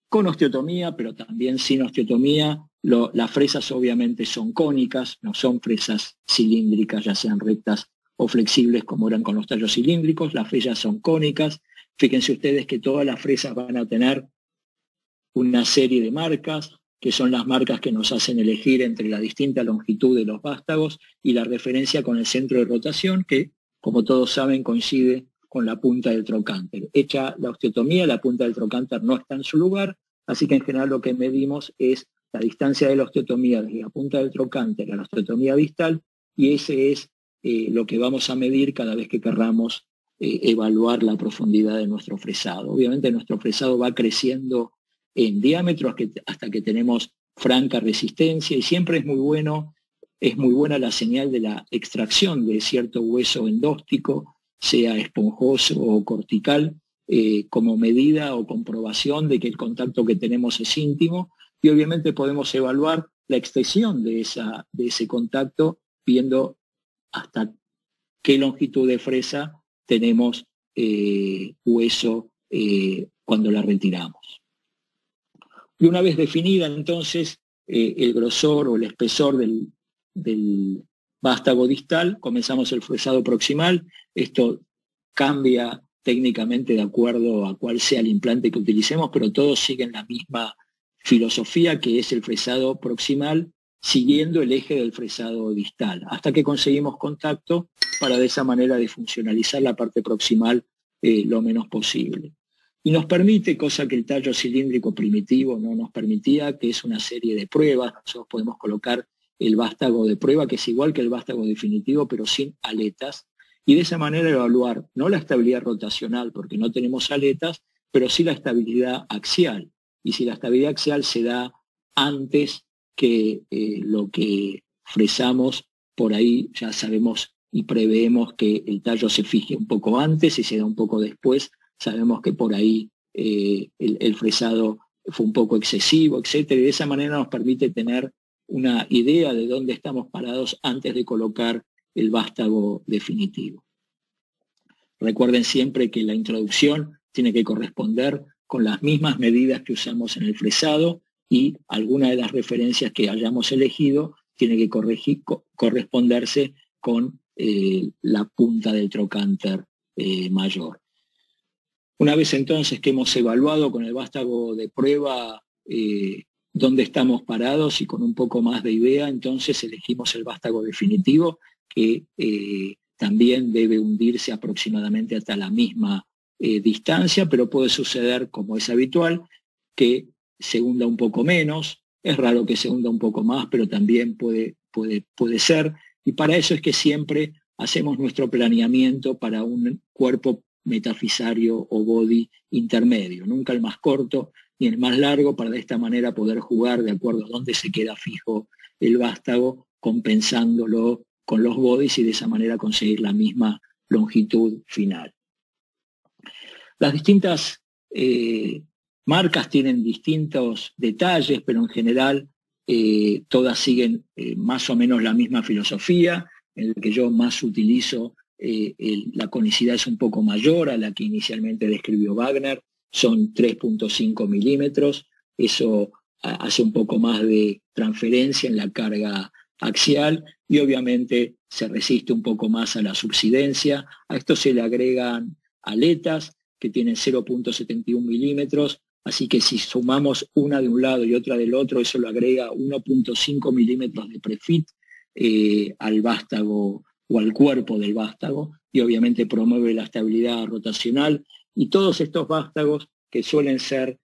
con osteotomía, pero también sin osteotomía, las fresas obviamente son cónicas, no son fresas cilíndricas, ya sean rectas o flexibles como eran con los tallos cilíndricos. Las fresas son cónicas. Fíjense ustedes que todas las fresas van a tener una serie de marcas, que son las marcas que nos hacen elegir entre la distinta longitud de los vástagos y la referencia con el centro de rotación, que, como todos saben, coincide con la punta del trocánter. Hecha la osteotomía, la punta del trocánter no está en su lugar, así que en general lo que medimos es la distancia de la osteotomía desde la punta del trocánter a la osteotomía distal, y ese es lo que vamos a medir cada vez que querramos evaluar la profundidad de nuestro fresado. Obviamente nuestro fresado va creciendo en diámetro hasta que tenemos franca resistencia, y siempre es muy buena la señal de la extracción de cierto hueso endóstico, sea esponjoso o cortical, como medida o comprobación de que el contacto que tenemos es íntimo, y obviamente podemos evaluar la extensión de ese contacto viendo hasta qué longitud de fresa tenemos hueso cuando la retiramos. Y una vez definida entonces el grosor o el espesor del vástago distal, comenzamos el fresado proximal. Esto cambia técnicamente de acuerdo a cuál sea el implante que utilicemos, pero todos siguen la misma filosofía, que es el fresado proximal siguiendo el eje del fresado distal, hasta que conseguimos contacto para de esa manera disfuncionalizar la parte proximal lo menos posible. Y nos permite, cosa que el tallo cilíndrico primitivo no nos permitía, que es una serie de pruebas. Nosotros podemos colocar el vástago de prueba, que es igual que el vástago definitivo, pero sin aletas, y de esa manera evaluar no la estabilidad rotacional, porque no tenemos aletas, pero sí la estabilidad axial. Y si la estabilidad axial se da antes que lo que fresamos, por ahí ya sabemos y preveemos que el tallo se fije un poco antes, y se da un poco después, sabemos que por ahí el fresado fue un poco excesivo, etc. Y de esa manera nos permite tener una idea de dónde estamos parados antes de colocar el vástago definitivo. Recuerden siempre que la introducción tiene que corresponder con las mismas medidas que usamos en el fresado, y alguna de las referencias que hayamos elegido tiene que corresponderse con la punta del trocánter mayor. Una vez entonces que hemos evaluado con el vástago de prueba dónde estamos parados y con un poco más de idea, entonces elegimos el vástago definitivo, que también debe hundirse aproximadamente hasta la misma distancia, pero puede suceder, como es habitual, que se hunda un poco menos, es raro que se hunda un poco más, pero también puede ser, y para eso es que siempre hacemos nuestro planeamiento para un cuerpo metafisario o body intermedio, nunca el más corto ni el más largo, para de esta manera poder jugar de acuerdo a dónde se queda fijo el vástago, compensándolo con los bodies y de esa manera conseguir la misma longitud final. Las distintas marcas tienen distintos detalles, pero en general todas siguen más o menos la misma filosofía. En el que yo más utilizo, la conicidad es un poco mayor a la que inicialmente describió Wagner, son 3.5 milímetros, eso hace un poco más de transferencia en la carga axial y obviamente se resiste un poco más a la subsidencia. A esto se le agregan aletas que tienen 0.71 milímetros, así que si sumamos una de un lado y otra del otro, eso lo agrega 1.5 milímetros de prefit al vástago o al cuerpo del vástago, y obviamente promueve la estabilidad rotacional, y todos estos vástagos que suelen ser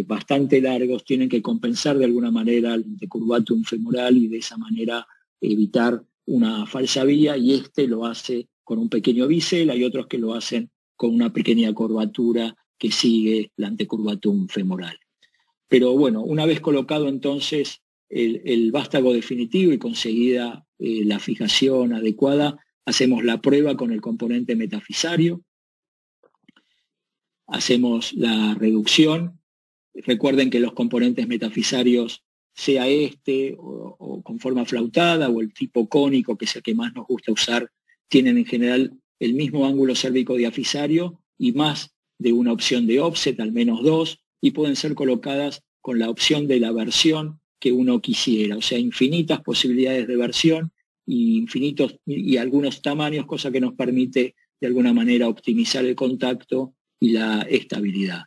bastante largos tienen que compensar de alguna manera el decurvatum femoral y de esa manera evitar una falsa vía, y este lo hace con un pequeño bisel, hay otros que lo hacen con una pequeña curvatura que sigue el antecurvatum femoral. Pero bueno, una vez colocado entonces el vástago definitivo y conseguida la fijación adecuada, hacemos la prueba con el componente metafisario, hacemos la reducción. Recuerden que los componentes metafisarios, sea este o con forma flautada o el tipo cónico, que es el que más nos gusta usar, tienen en general el mismo ángulo cérvico-diafisario y más de una opción de offset, al menos dos, y pueden ser colocadas con la opción de la versión que uno quisiera, o sea, infinitas posibilidades de versión y infinitos y algunos tamaños, cosa que nos permite de alguna manera optimizar el contacto y la estabilidad.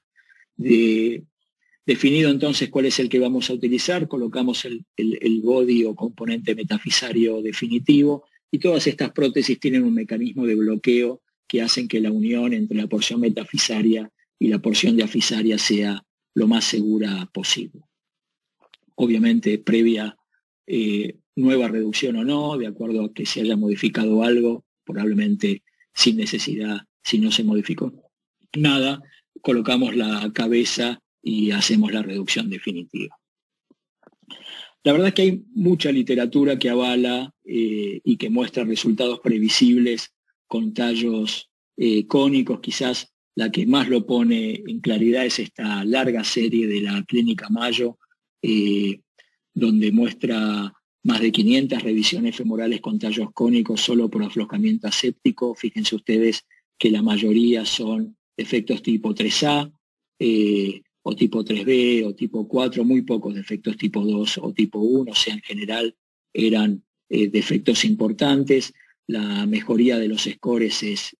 Definido entonces cuál es el que vamos a utilizar, colocamos el body o componente metafisario definitivo, y todas estas prótesis tienen un mecanismo de bloqueo que hacen que la unión entre la porción metafisaria y la porción diafisaria sea lo más segura posible. Obviamente previa nueva reducción o no, de acuerdo a que se haya modificado algo, probablemente sin necesidad, si no se modificó nada, colocamos la cabeza y hacemos la reducción definitiva. La verdad es que hay mucha literatura que avala y que muestra resultados previsibles con tallos cónicos. Quizás la que más lo pone en claridad es esta larga serie de la Clínica Mayo, donde muestra más de 500 revisiones femorales con tallos cónicos solo por aflojamiento aséptico. Fíjense ustedes que la mayoría son defectos tipo 3A, o tipo 3B, o tipo 4, muy pocos defectos tipo 2 o tipo 1, o sea, en general eran defectos importantes. La mejoría de los scores es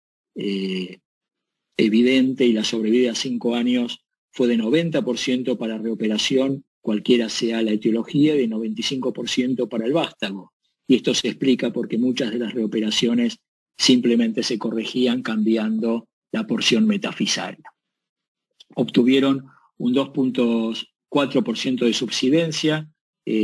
evidente y la sobrevida a 5 años fue de 90% para reoperación, cualquiera sea la etiología, y de 95% para el vástago. Y esto se explica porque muchas de las reoperaciones simplemente se corregían cambiando la porción metafisaria. Obtuvieron un 2.4% de subsidencia,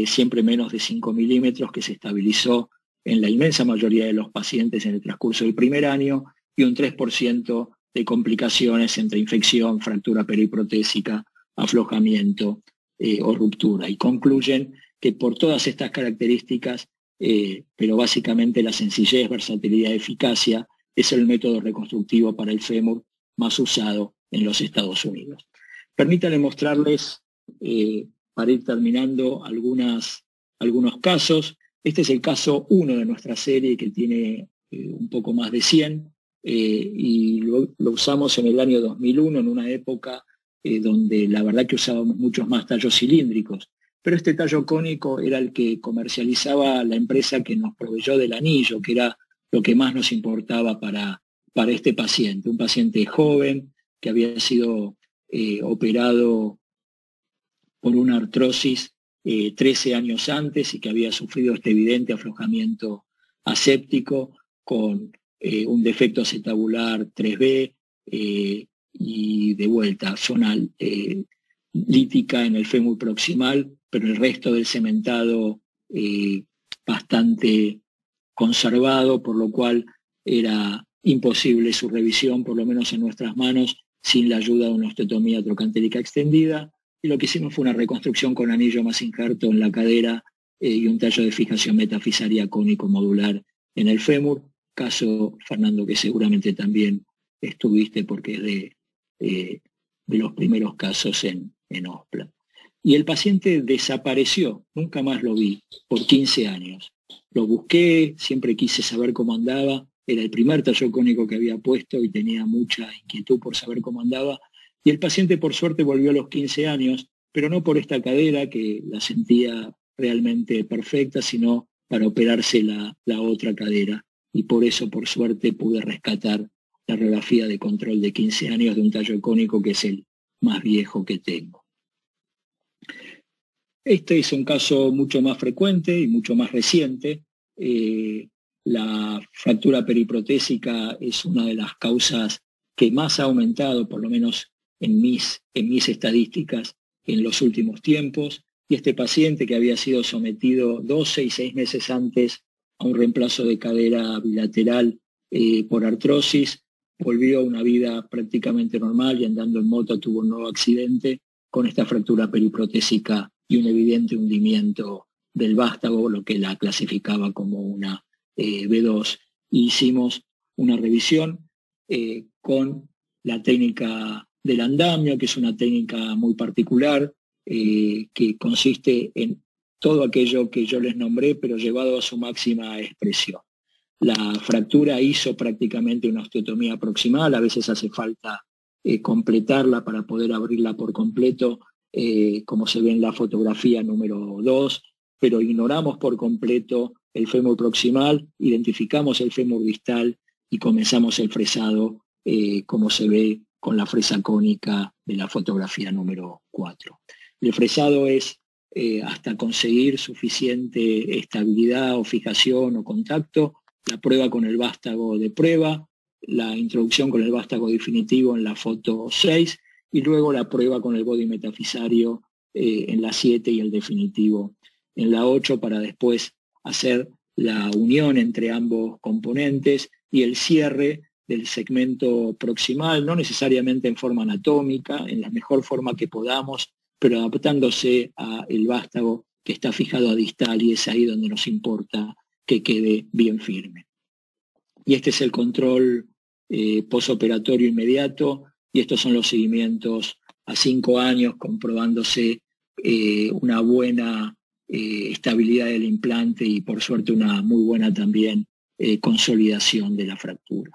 siempre menos de 5 milímetros, que se estabilizó en la inmensa mayoría de los pacientes en el transcurso del primer año, y un 3% de complicaciones entre infección, fractura periprotésica, aflojamiento o ruptura. Y concluyen que por todas estas características, pero básicamente la sencillez, versatilidad y eficacia, es el método reconstructivo para el fémur más usado en los Estados Unidos. Permítanme mostrarles, para ir terminando, algunos casos. Este es el caso 1 de nuestra serie, que tiene un poco más de 100, y lo usamos en el año 2001, en una época donde la verdad que usábamos muchos más tallos cilíndricos. Pero este tallo cónico era el que comercializaba la empresa que nos proveyó del anillo, que era lo que más nos importaba para este paciente. Un paciente joven que había sido operado por una artrosis 13 años antes y que había sufrido este evidente aflojamiento aséptico con un defecto acetabular 3B y de vuelta zona lítica en el fémur proximal, pero el resto del cementado bastante conservado, por lo cual era imposible su revisión, por lo menos en nuestras manos, sin la ayuda de una osteotomía trocantérica extendida. Y lo que hicimos fue una reconstrucción con anillo más injerto en la cadera y un tallo de fijación metafisaria cónico modular en el fémur. Caso, Fernando, que seguramente también estuviste porque es de los primeros casos en OSPLA. Y el paciente desapareció, nunca más lo vi, por 15 años. Lo busqué, siempre quise saber cómo andaba, era el primer tallo cónico que había puesto y tenía mucha inquietud por saber cómo andaba. Y el paciente, por suerte, volvió a los 15 años, pero no por esta cadera, que la sentía realmente perfecta, sino para operarse la otra cadera. Y por eso, por suerte, pude rescatar la radiografía de control de 15 años de un tallo cónico que es el más viejo que tengo. Este es un caso mucho más frecuente y mucho más reciente. La fractura periprotésica es una de las causas que más ha aumentado, por lo menos en mis estadísticas, en los últimos tiempos. Y este paciente, que había sido sometido 12 y 6 meses antes a un reemplazo de cadera bilateral por artrosis, volvió a una vida prácticamente normal y andando en moto tuvo un nuevo accidente con esta fractura periprotésica y un evidente hundimiento del vástago, lo que la clasificaba como una B2. Y hicimos una revisión con la técnica del andamio, que es una técnica muy particular, que consiste en todo aquello que yo les nombré, pero llevado a su máxima expresión. La fractura hizo prácticamente una osteotomía proximal, a veces hace falta completarla para poder abrirla por completo, como se ve en la fotografía número 2, pero ignoramos por completo el fémur proximal, identificamos el fémur distal y comenzamos el fresado, como se ve con la fresa cónica de la fotografía número 4. El fresado es hasta conseguir suficiente estabilidad o fijación o contacto, la prueba con el vástago de prueba, la introducción con el vástago definitivo en la foto 6 y luego la prueba con el body metafisario en la 7 y el definitivo en la 8, para después hacer la unión entre ambos componentes y el cierre del segmento proximal, no necesariamente en forma anatómica, en la mejor forma que podamos, pero adaptándose al vástago que está fijado a distal, y es ahí donde nos importa que quede bien firme. Y este es el control posoperatorio inmediato, y estos son los seguimientos a 5 años, comprobándose una buena estabilidad del implante y por suerte una muy buena también consolidación de la fractura.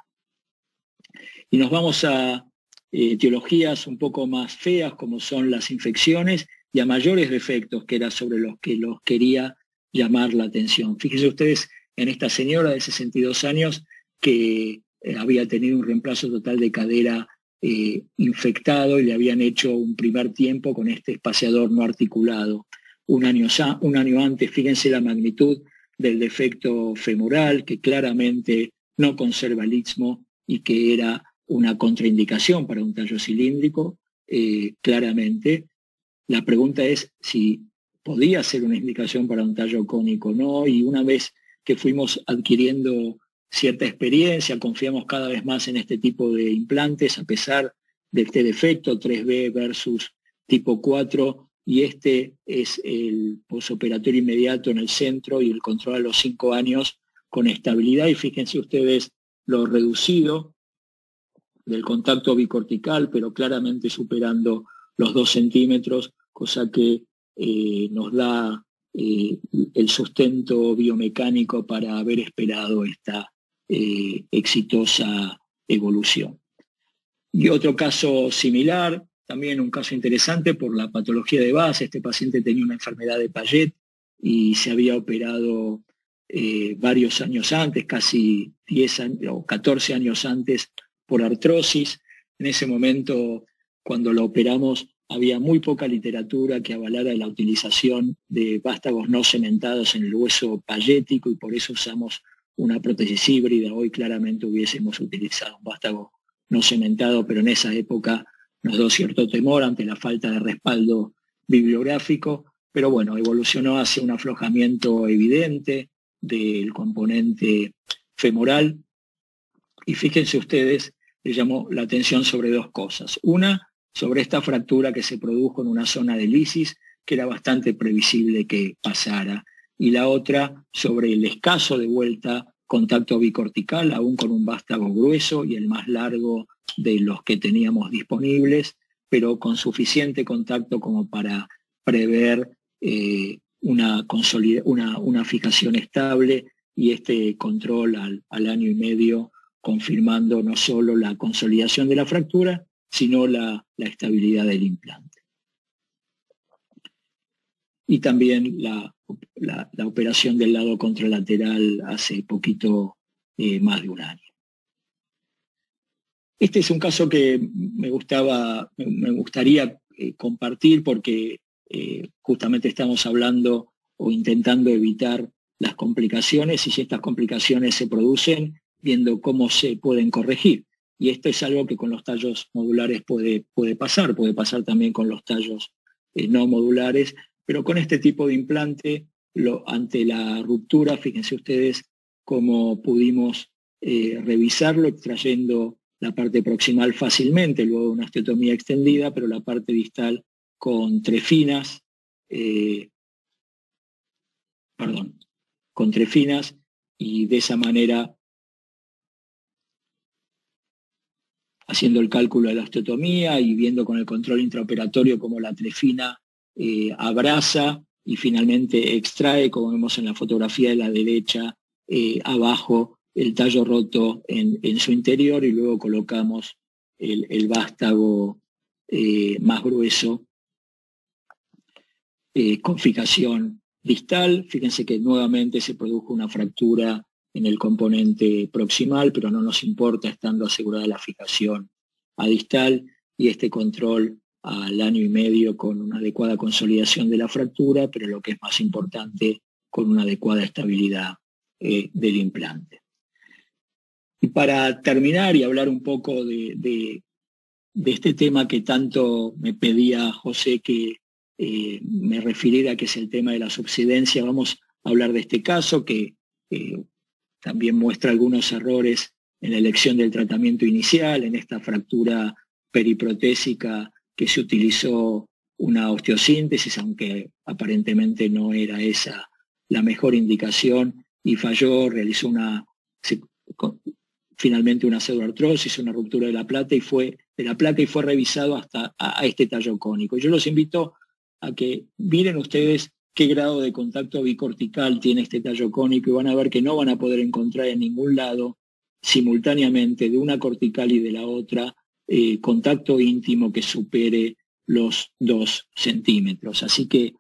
Y nos vamos a etiologías un poco más feas, como son las infecciones, y a mayores defectos, que era sobre los que los quería llamar la atención. Fíjense ustedes en esta señora de 62 años que había tenido un reemplazo total de cadera infectado y le habían hecho un primer tiempo con este espaciador no articulado. Un año antes, fíjense la magnitud del defecto femoral, que claramente no conserva el istmo y que era una contraindicación para un tallo cilíndrico, claramente. La pregunta es si podía ser una indicación para un tallo cónico o no, y una vez que fuimos adquiriendo cierta experiencia, confiamos cada vez más en este tipo de implantes, a pesar de este defecto 3B versus tipo 4, y este es el posoperatorio inmediato en el centro y el control a los 5 años con estabilidad, y fíjense ustedes lo reducido del contacto bicortical, pero claramente superando los 2 centímetros, cosa que nos da el sustento biomecánico para haber esperado esta exitosa evolución. Y otro caso similar, también un caso interesante por la patología de base. Este paciente tenía una enfermedad de Payet y se había operado varios años antes, casi 10 años, o 14 años antes, por artrosis. En ese momento, cuando lo operamos, había muy poca literatura que avalara la utilización de vástagos no cementados en el hueso payético, y por eso usamos una prótesis híbrida. Hoy claramente hubiésemos utilizado un vástago no cementado, pero en esa época nos dio cierto temor ante la falta de respaldo bibliográfico, pero bueno, evolucionó hacia un aflojamiento evidente del componente femoral. Y fíjense ustedes, le llamó la atención sobre dos cosas. Una, sobre esta fractura que se produjo en una zona de lisis, que era bastante previsible que pasara. Y la otra, sobre el escaso de vuelta contacto bicortical, aún con un vástago grueso y el más largo de los que teníamos disponibles, pero con suficiente contacto como para prever una fijación estable y este control al año y medio, confirmando no solo la consolidación de la fractura, sino la estabilidad del implante. Y también la operación del lado contralateral hace poquito más de un año. Este es un caso que me gustaría compartir porque justamente estamos hablando o intentando evitar las complicaciones, y si estas complicaciones se producen, viendo cómo se pueden corregir. Y esto es algo que con los tallos modulares puede pasar también con los tallos no modulares, pero con este tipo de implante, ante la ruptura, fíjense ustedes cómo pudimos revisarlo extrayendo la parte proximal fácilmente, luego de una osteotomía extendida, pero la parte distal con trefinas, y de esa manera, haciendo el cálculo de la osteotomía y viendo con el control intraoperatorio cómo la trefina abraza y finalmente extrae, como vemos en la fotografía de la derecha, abajo el tallo roto en su interior, y luego colocamos el vástago más grueso con fijación distal. Fíjense que nuevamente se produjo una fractura en el componente proximal, pero no nos importa estando asegurada la fijación a distal, y este control al año y medio con una adecuada consolidación de la fractura, pero lo que es más importante, con una adecuada estabilidad del implante. Y para terminar y hablar un poco de este tema que tanto me pedía José que me refiriera, que es el tema de la subsidencia, vamos a hablar de este caso que también muestra algunos errores en la elección del tratamiento inicial. En esta fractura periprotésica que se utilizó una osteosíntesis, aunque aparentemente no era esa la mejor indicación, y falló, realizó finalmente una pseudoartrosis, una ruptura de la placa, y fue revisado hasta a este tallo cónico. Yo los invito a que miren ustedes qué grado de contacto bicortical tiene este tallo cónico, y van a ver que no van a poder encontrar en ningún lado simultáneamente de una cortical y de la otra contacto íntimo que supere los 2 centímetros. Así que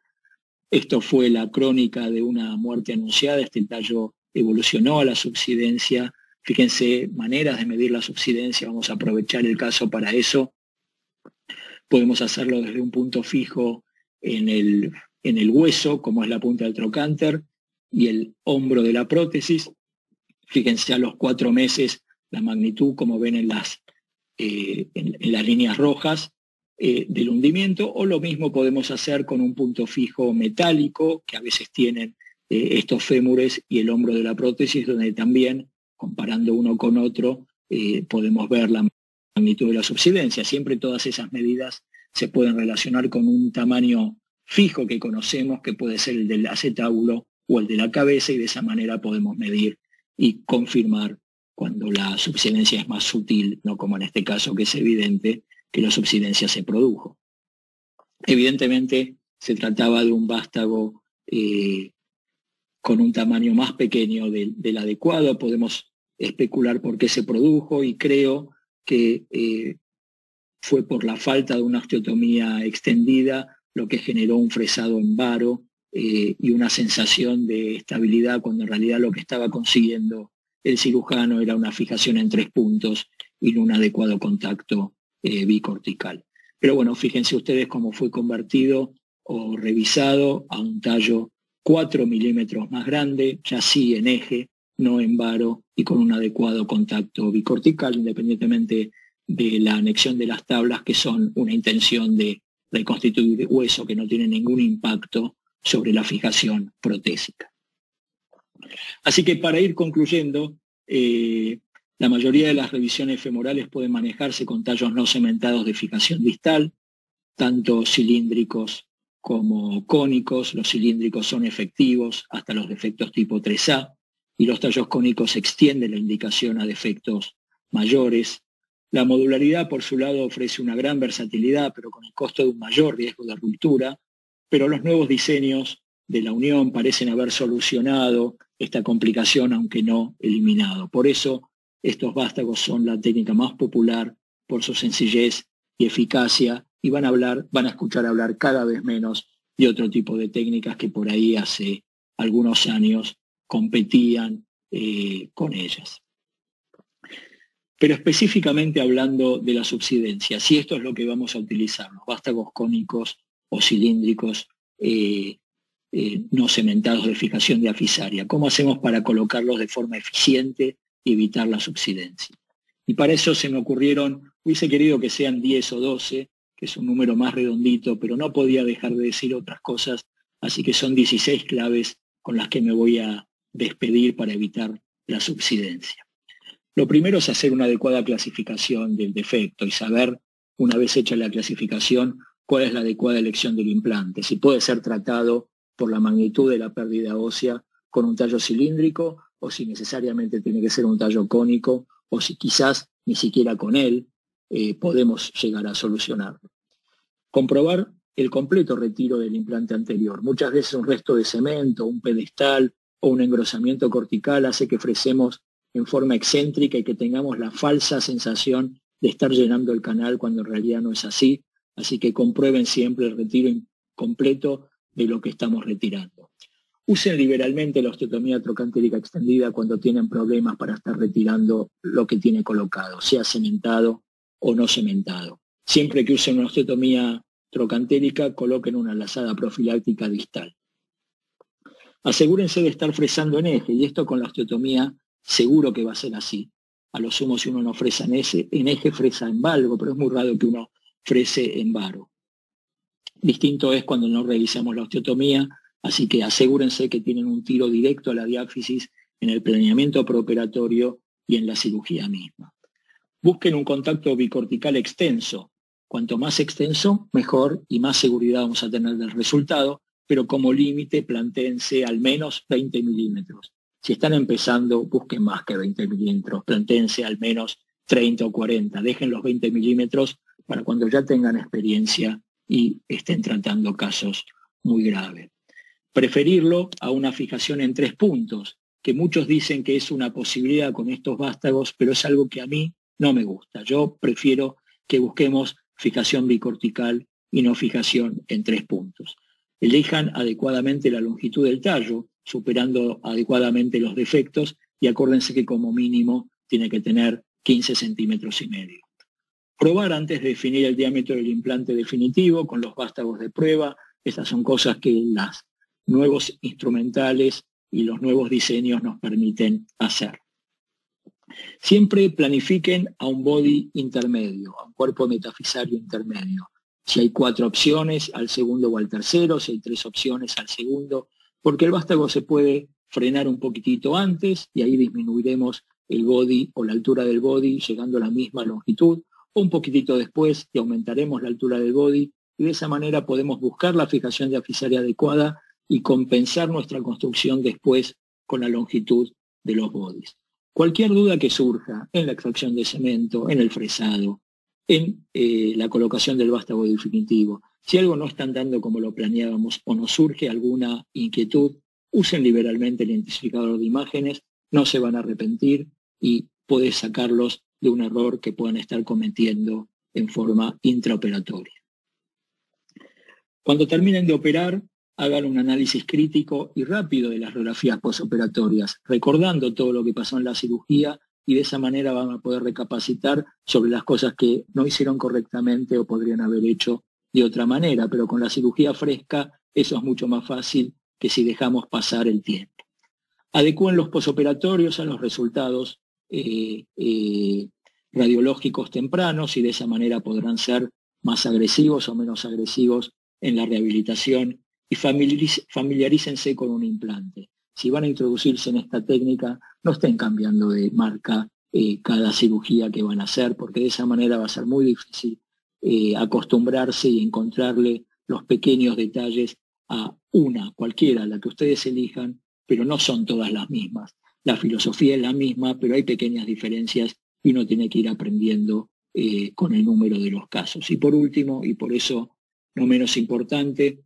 esto fue la crónica de una muerte anunciada. Este tallo evolucionó a la subsidencia. Fíjense, maneras de medir la subsidencia, vamos a aprovechar el caso para eso. Podemos hacerlo desde un punto fijo en el hueso, como es la punta del trocánter, y el hombro de la prótesis. Fíjense a los 4 meses la magnitud, como ven en las líneas rojas del hundimiento, o lo mismo podemos hacer con un punto fijo metálico, que a veces tienen estos fémures, y el hombro de la prótesis, donde también, comparando uno con otro, podemos ver la magnitud de la subsidencia. Siempre todas esas medidas se pueden relacionar con un tamaño fijo que conocemos, que puede ser el del acetábulo o el de la cabeza, y de esa manera podemos medir y confirmar cuando la subsidencia es más sutil, no como en este caso, que es evidente que la subsidencia se produjo. Evidentemente se trataba de un vástago con un tamaño más pequeño del adecuado. Podemos especular por qué se produjo, y creo que fue por la falta de una osteotomía extendida lo que generó un fresado en varo y una sensación de estabilidad, cuando en realidad lo que estaba consiguiendo el cirujano era una fijación en 3 puntos y un adecuado contacto bicortical. Pero bueno, fíjense ustedes cómo fue convertido o revisado a un tallo 4 milímetros más grande, ya sí en eje, no en varo, y con un adecuado contacto bicortical, independientemente de la anexión de las tablas, que son una intención de reconstituir hueso que no tiene ningún impacto sobre la fijación protésica. Así que para ir concluyendo, la mayoría de las revisiones femorales pueden manejarse con tallos no cementados de fijación distal, tanto cilíndricos como cónicos. Los cilíndricos son efectivos hasta los defectos tipo 3A, y los tallos cónicos extienden la indicación a defectos mayores. La modularidad, por su lado, ofrece una gran versatilidad, pero con el costo de un mayor riesgo de ruptura, pero los nuevos diseños de la Unión parecen haber solucionado esta complicación, aunque no eliminado. Por eso, estos vástagos son la técnica más popular por su sencillez y eficacia, y van a escuchar hablar cada vez menos de otro tipo de técnicas que por ahí hace algunos años competían con ellas. Pero específicamente hablando de la subsidencia, si esto es lo que vamos a utilizar, los vástagos cónicos o cilíndricos no cementados de fijación diafisaria, ¿cómo hacemos para colocarlos de forma eficiente y evitar la subsidencia? Y para eso se me ocurrieron, hubiese querido que sean 10 o 12, que es un número más redondito, pero no podía dejar de decir otras cosas, así que son 16 claves con las que me voy a despedir para evitar la subsidencia. Lo primero es hacer una adecuada clasificación del defecto y saber, una vez hecha la clasificación, cuál es la adecuada elección del implante, si puede ser tratado por la magnitud de la pérdida ósea con un tallo cilíndrico, o si necesariamente tiene que ser un tallo cónico, o si quizás ni siquiera con él podemos llegar a solucionarlo. Comprobar el completo retiro del implante anterior. Muchas veces un resto de cemento, un pedestal o un engrosamiento cortical hace que fresemos en forma excéntrica y que tengamos la falsa sensación de estar llenando el canal cuando en realidad no es así. Así que comprueben siempre el retiro completo de lo que estamos retirando. Usen liberalmente la osteotomía trocantérica extendida cuando tienen problemas para estar retirando lo que tiene colocado, sea cementado o no cementado. Siempre que usen una osteotomía trocantérica, coloquen una lazada profiláctica distal. Asegúrense de estar fresando en eje, y esto con la osteotomía seguro que va a ser así. A lo sumo, si uno no fresa en eje, fresa en valgo, pero es muy raro que uno frese en varo. Distinto es cuando no realizamos la osteotomía, así que asegúrense que tienen un tiro directo a la diáfisis en el planeamiento preoperatorio y en la cirugía misma. Busquen un contacto bicortical extenso. Cuanto más extenso, mejor, y más seguridad vamos a tener del resultado, pero como límite plantéense al menos 20 milímetros. Si están empezando, busquen más que 20 milímetros, plantéense al menos 30 o 40. Dejen los 20 milímetros para cuando ya tengan experiencia y estén tratando casos muy graves. Preferirlo a una fijación en 3 puntos, que muchos dicen que es una posibilidad con estos vástagos, pero es algo que a mí no me gusta. Yo prefiero que busquemos fijación bicortical y no fijación en 3 puntos. Elijan adecuadamente la longitud del tallo, superando adecuadamente los defectos, y acuérdense que como mínimo tiene que tener 15 centímetros y medio. Probar antes de definir el diámetro del implante definitivo con los vástagos de prueba. Estas son cosas que los nuevos instrumentales y los nuevos diseños nos permiten hacer. Siempre planifiquen a un body intermedio, a un cuerpo metafisario intermedio. Si hay 4 opciones, al segundo o al tercero; si hay 3 opciones, al segundo, porque el vástago se puede frenar un poquitito antes y ahí disminuiremos el body o la altura del body llegando a la misma longitud, o un poquitito después y aumentaremos la altura del body, y de esa manera podemos buscar la fijación diafisaria adecuada y compensar nuestra construcción después con la longitud de los bodies. Cualquier duda que surja en la extracción de cemento, en el fresado, en la colocación del vástago definitivo, si algo no está andando como lo planeábamos o nos surge alguna inquietud, usen liberalmente el identificador de imágenes, no se van a arrepentir y puede sacarlos de un error que puedan estar cometiendo en forma intraoperatoria. Cuando terminen de operar, hagan un análisis crítico y rápido de las radiografías postoperatorias, recordando todo lo que pasó en la cirugía, y de esa manera van a poder recapacitar sobre las cosas que no hicieron correctamente o podrían haber hecho de otra manera, pero con la cirugía fresca eso es mucho más fácil que si dejamos pasar el tiempo. Adecúen los posoperatorios a los resultados radiológicos tempranos y de esa manera podrán ser más agresivos o menos agresivos en la rehabilitación, y familiarícense con un implante. Si van a introducirse en esta técnica, no estén cambiando de marca cada cirugía que van a hacer, porque de esa manera va a ser muy difícil acostumbrarse y encontrarle los pequeños detalles a cualquiera, la que ustedes elijan, pero no son todas las mismas. La filosofía es la misma, pero hay pequeñas diferencias y uno tiene que ir aprendiendo con el número de los casos. Y por último, y por eso no menos importante,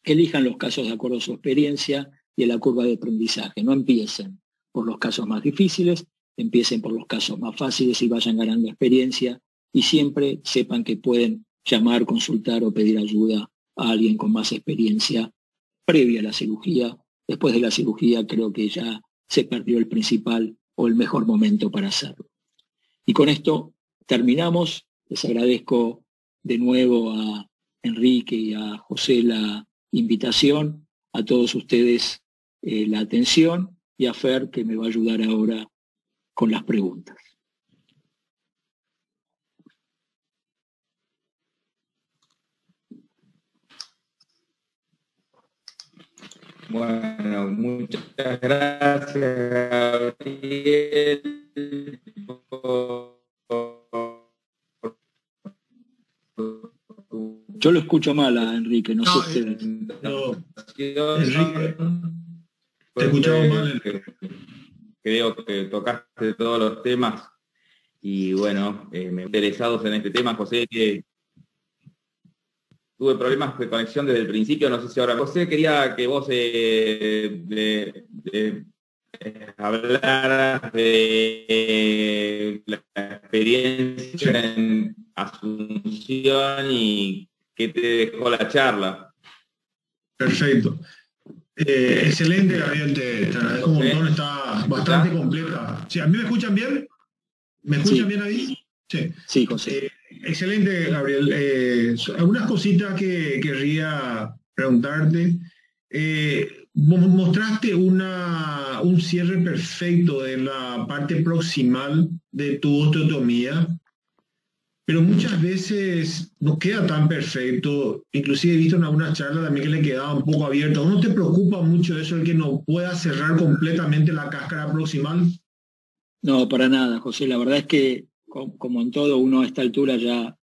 elijan los casos de acuerdo a su experiencia y a la curva de aprendizaje. No empiecen por los casos más difíciles, empiecen por los casos más fáciles y vayan ganando experiencia, y siempre sepan que pueden llamar, consultar o pedir ayuda a alguien con más experiencia previa a la cirugía. Después de la cirugía creo que ya se perdió el principal o el mejor momento para hacerlo. Y con esto terminamos. Les agradezco de nuevo a Enrique y a José la invitación, a todos ustedes la atención, y a Fer, que me va a ayudar ahora con las preguntas. Bueno, muchas gracias, Gabriel. Yo lo escucho mal a Enrique, no sé ustedes. Enrique, te escuchamos mal. Creo que tocaste todos los temas y bueno, me interesados en este tema. José, que tuve problemas de conexión desde el principio, no sé si ahora. José, quería que vos hablaras de la experiencia en Asunción y qué te dejó la charla. Perfecto. Excelente, Gabriel, te agradezco un montón, está bastante completa. Sí, ¿a mí me escuchan bien? ¿Me escuchan bien ahí? Sí, sí, José. Excelente, Gabriel. Algunas cositas que querría preguntarte. Mostraste un cierre perfecto de la parte proximal de tu osteotomía, pero muchas veces no queda tan perfecto. Inclusive he visto en algunas charlas también que le quedaba un poco abierto. ¿No te preocupa mucho eso, el que no pueda cerrar completamente la cáscara proximal? No, para nada, José. La verdad es que, como en todo, uno a esta altura ya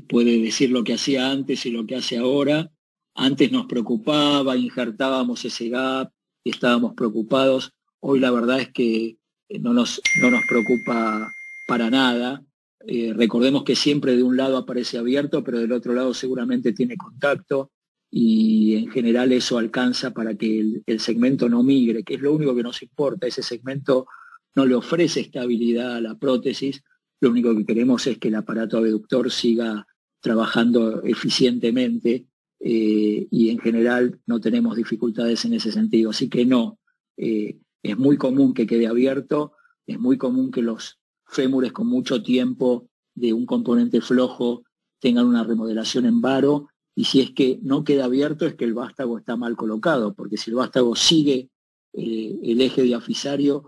puede decir lo que hacía antes y lo que hace ahora. Antes nos preocupaba, injertábamos ese gap y estábamos preocupados. Hoy la verdad es que no nos preocupa para nada. Recordemos que siempre de un lado aparece abierto, pero del otro lado seguramente tiene contacto, y en general eso alcanza para que el segmento no migre, que es lo único que nos importa. Ese segmento no le ofrece estabilidad a la prótesis. Lo único que queremos es que el aparato abductor siga trabajando eficientemente, y en general no tenemos dificultades en ese sentido. Así que no, es muy común que quede abierto, es muy común que los fémures con mucho tiempo de un componente flojo tengan una remodelación en varo, y si es que no queda abierto es que el vástago está mal colocado, porque si el vástago sigue el eje diafisario,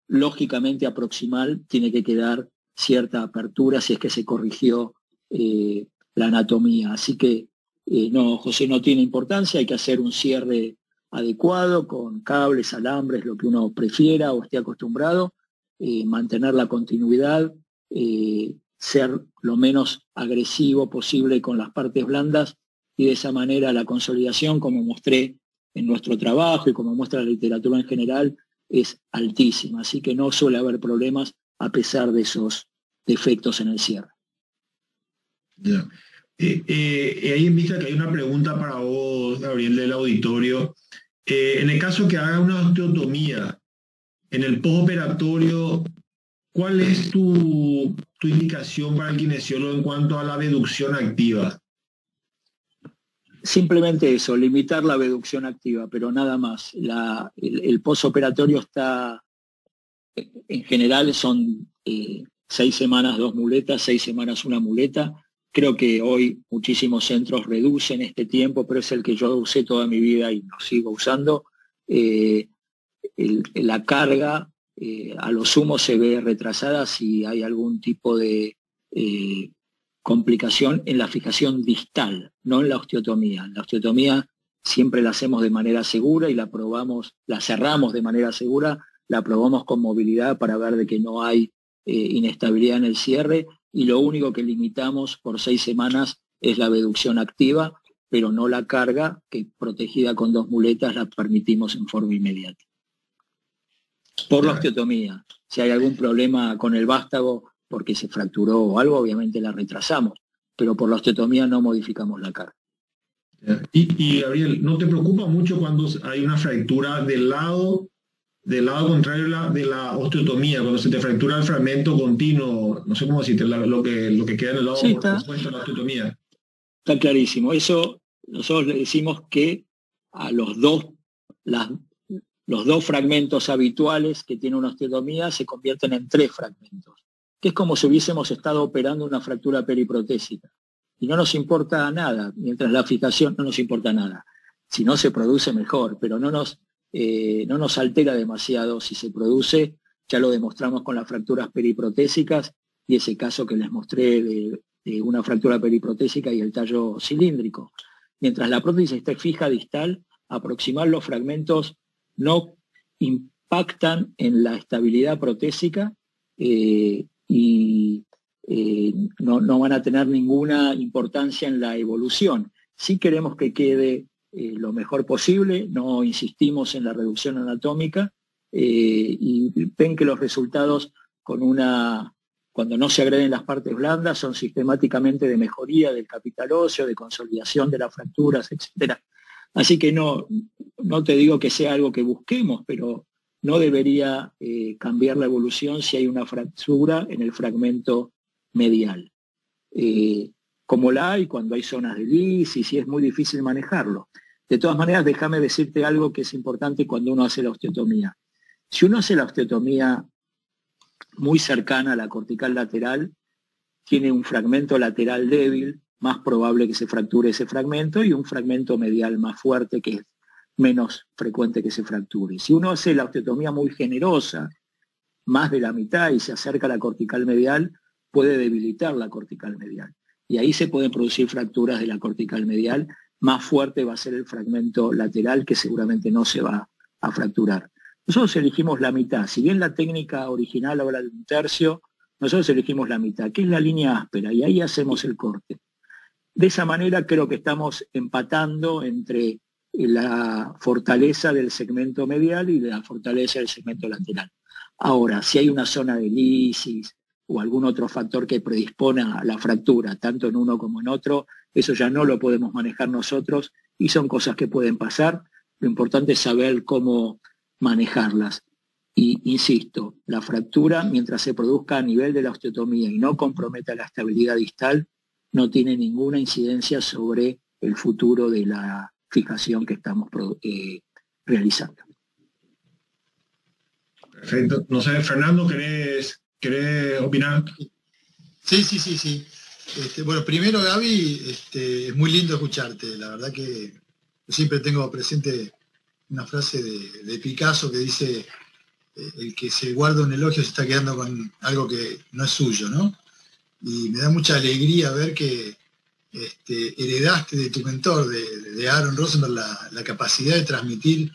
lógicamente a proximal tiene que quedar cierta apertura si es que se corrigió la anatomía. Así que no, José, no tiene importancia. Hay que hacer un cierre adecuado con cables, alambres, lo que uno prefiera o esté acostumbrado, mantener la continuidad, ser lo menos agresivo posible con las partes blandas, y de esa manera la consolidación, como mostré en nuestro trabajo y como muestra la literatura en general, es altísima. Así que no suele haber problemas a pesar de esos defectos en el cierre. Yeah. Ahí en vista que hay una pregunta para vos, Gabriel, del auditorio. En el caso que haga una osteotomía en el postoperatorio, ¿cuál es tu indicación para el kinesiólogo en cuanto a la abducción activa? Simplemente eso, limitar la abducción activa, pero nada más. El postoperatorio está, en general son 6 semanas 2 muletas, 6 semanas 1 muleta. Creo que hoy muchísimos centros reducen este tiempo, pero es el que yo usé toda mi vida y lo sigo usando. La carga a lo sumo se ve retrasada si hay algún tipo de complicación en la fijación distal, no en la osteotomía. La osteotomía siempre la hacemos de manera segura y la cerramos de manera segura, la probamos con movilidad para ver de que no hay inestabilidad en el cierre, y lo único que limitamos por 6 semanas es la abducción activa, pero no la carga, que protegida con 2 muletas la permitimos en forma inmediata. Por la osteotomía, si hay algún problema con el vástago porque se fracturó o algo, obviamente la retrasamos, pero por la osteotomía no modificamos la carga. Y Gabriel, ¿no te preocupa mucho cuando hay una fractura del lado contrario de la osteotomía, cuando se te fractura el fragmento continuo, no sé cómo decirte, lo que queda en el lado opuesto a la osteotomía? Está clarísimo. Eso nosotros le decimos que a los dos fragmentos habituales que tiene una osteotomía se convierten en 3 fragmentos, que es como si hubiésemos estado operando una fractura periprotésica. Y no nos importa nada, mientras la fijación no nos importa nada. Si no se produce, mejor, pero no nos altera demasiado si se produce. Ya lo demostramos con las fracturas periprotésicas y ese caso que les mostré de una fractura periprotésica y el tallo cilíndrico. Mientras la prótesis esté fija distal, aproximar los fragmentos no impactan en la estabilidad protésica y no van a tener ninguna importancia en la evolución. Sí queremos que quede lo mejor posible, no insistimos en la reducción anatómica y ven que los resultados cuando no se agreden las partes blandas son sistemáticamente de mejoría del capital óseo, de consolidación de las fracturas, etc. Así que no te digo que sea algo que busquemos, pero no debería cambiar la evolución si hay una fractura en el fragmento medial. Como la hay cuando hay zonas de lisis y es muy difícil manejarlo. De todas maneras, déjame decirte algo que es importante cuando uno hace la osteotomía. Si uno hace la osteotomía muy cercana a la cortical lateral, tiene un fragmento lateral débil, más probable que se fracture ese fragmento, y un fragmento medial más fuerte, que es menos frecuente que se fracture. Si uno hace la osteotomía muy generosa, más de la mitad, y se acerca a la cortical medial, puede debilitar la cortical medial. Y ahí se pueden producir fracturas de la cortical medial. Más fuerte va a ser el fragmento lateral, que seguramente no se va a fracturar. Nosotros elegimos la mitad. Si bien la técnica original habla de 1/3, nosotros elegimos la mitad, que es la línea áspera, y ahí hacemos el corte. De esa manera creo que estamos empatando entre la fortaleza del segmento medial y la fortaleza del segmento lateral. Ahora, si hay una zona de lisis o algún otro factor que predispone a la fractura, tanto en uno como en otro, eso ya no lo podemos manejar nosotros y son cosas que pueden pasar. Lo importante es saber cómo manejarlas. Y insisto, la fractura, mientras se produzca a nivel de la osteotomía y no comprometa la estabilidad distal, no tiene ninguna incidencia sobre el futuro de la fijación que estamos realizando. Perfecto. No sé, Fernando, ¿querés opinar? Sí. Bueno, primero, Gaby, es muy lindo escucharte. La verdad que yo siempre tengo presente una frase de Picasso que dice: el que se guarda un elogio se está quedando con algo que no es suyo, ¿no? Y me da mucha alegría ver que heredaste de tu mentor, de Aaron Rosenberg, la capacidad de transmitir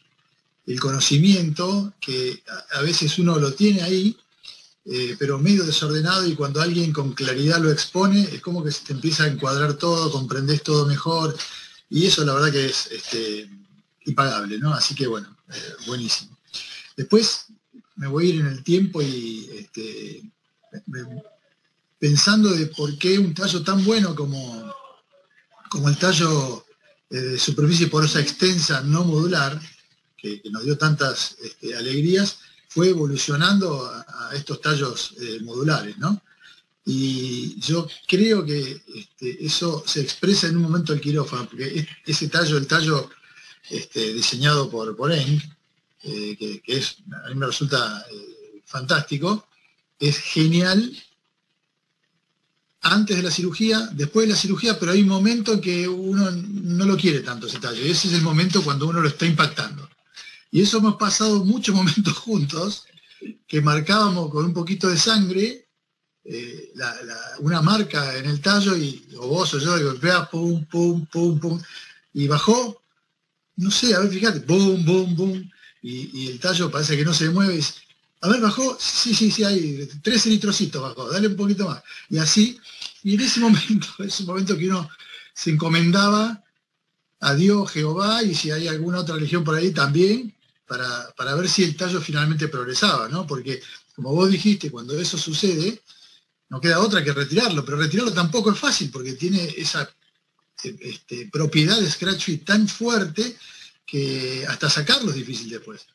el conocimiento, que a veces uno lo tiene ahí, pero medio desordenado, y cuando alguien con claridad lo expone, es como que se te empieza a encuadrar todo, comprendés todo mejor, y eso la verdad que es impagable, ¿no? Así que bueno, buenísimo. Después me voy a ir en el tiempo y pensando de por qué un tallo tan bueno como el tallo de superficie porosa extensa no modular, que nos dio tantas alegrías, fue evolucionando a estos tallos modulares, ¿no? Y yo creo que eso se expresa en un momento del quirófano, porque ese tallo, el tallo diseñado por Eng, que a mí me resulta fantástico, es genial antes de la cirugía, después de la cirugía, pero hay un momento en que uno no lo quiere tanto ese tallo, y ese es el momento cuando uno lo está impactando. Y eso hemos pasado muchos momentos juntos, que marcábamos con un poquito de sangre una marca en el tallo, o vos o yo, y golpeás, pum, pum, pum, pum, y bajó, no sé, a ver, fíjate, boom, boom, boom, y el tallo parece que no se mueve, a ver, bajó, sí, hay 13 litrocitos bajó, dale un poquito más, y así, y en ese momento, es un momento que uno se encomendaba a Dios, Jehová, y si hay alguna otra religión por ahí también, para ver si el tallo finalmente progresaba, ¿no? Porque, como vos dijiste, cuando eso sucede, no queda otra que retirarlo, pero retirarlo tampoco es fácil, porque tiene esa propiedad de scratch fit tan fuerte que hasta sacarlo es difícil después.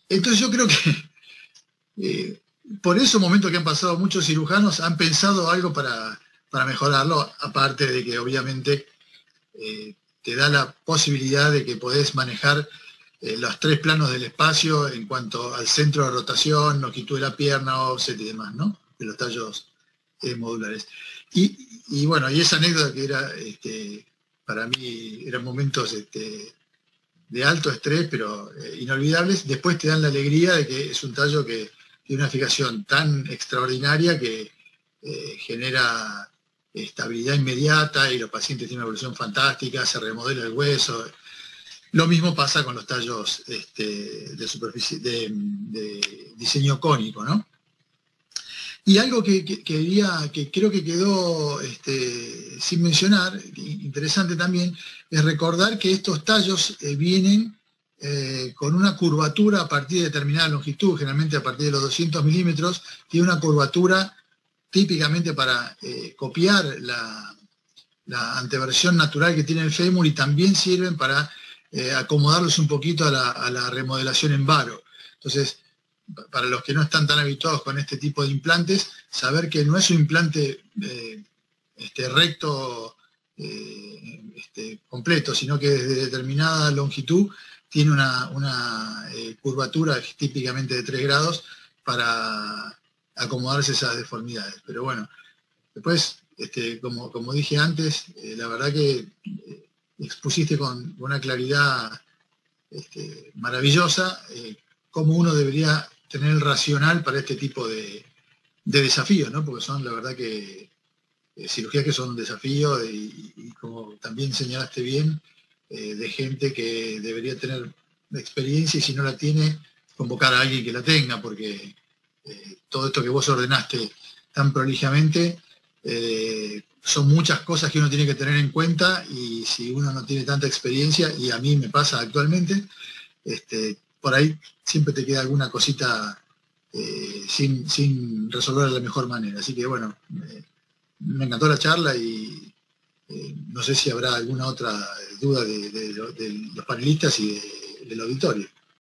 Entonces yo creo que por esos momentos que han pasado muchos cirujanos han pensado algo para mejorarlo, aparte de que obviamente te da la posibilidad de que podés manejar los 3 planos del espacio en cuanto al centro de rotación, longitud de la pierna, offset y demás, ¿no? De los tallos modulares. Y bueno, y esa anécdota que era, para mí, eran momentos de alto estrés, pero inolvidables, después te dan la alegría de que es un tallo que tiene una fijación tan extraordinaria que genera estabilidad inmediata y los pacientes tienen una evolución fantástica, se remodela el hueso. Lo mismo pasa con los tallos de superficie, de diseño cónico, ¿no? Y algo que creo que quedó sin mencionar, interesante también, es recordar que estos tallos vienen con una curvatura a partir de determinada longitud, generalmente a partir de los 200 milímetros, tiene una curvatura típicamente para copiar la anteversión natural que tiene el fémur, y también sirven para acomodarlos un poquito a la remodelación en varo. Entonces, para los que no están tan habituados con este tipo de implantes, saber que no es un implante recto completo, sino que desde determinada longitud tiene una curvatura típicamente de 3 grados para acomodarse esas deformidades. Pero bueno, después, como dije antes, la verdad que expusiste con una claridad maravillosa cómo uno debería tener el racional para este tipo de desafíos, ¿no? Porque son, la verdad, que cirugías que son un desafío y como también señalaste bien, de gente que debería tener experiencia, y si no la tiene, convocar a alguien que la tenga, porque todo esto que vos ordenaste tan prolijamente, son muchas cosas que uno tiene que tener en cuenta, y si uno no tiene tanta experiencia, y a mí me pasa actualmente, por ahí siempre te queda alguna cosita sin resolver de la mejor manera. Así que bueno, me encantó la charla, y no sé si habrá alguna otra duda de los panelistas y del auditorio.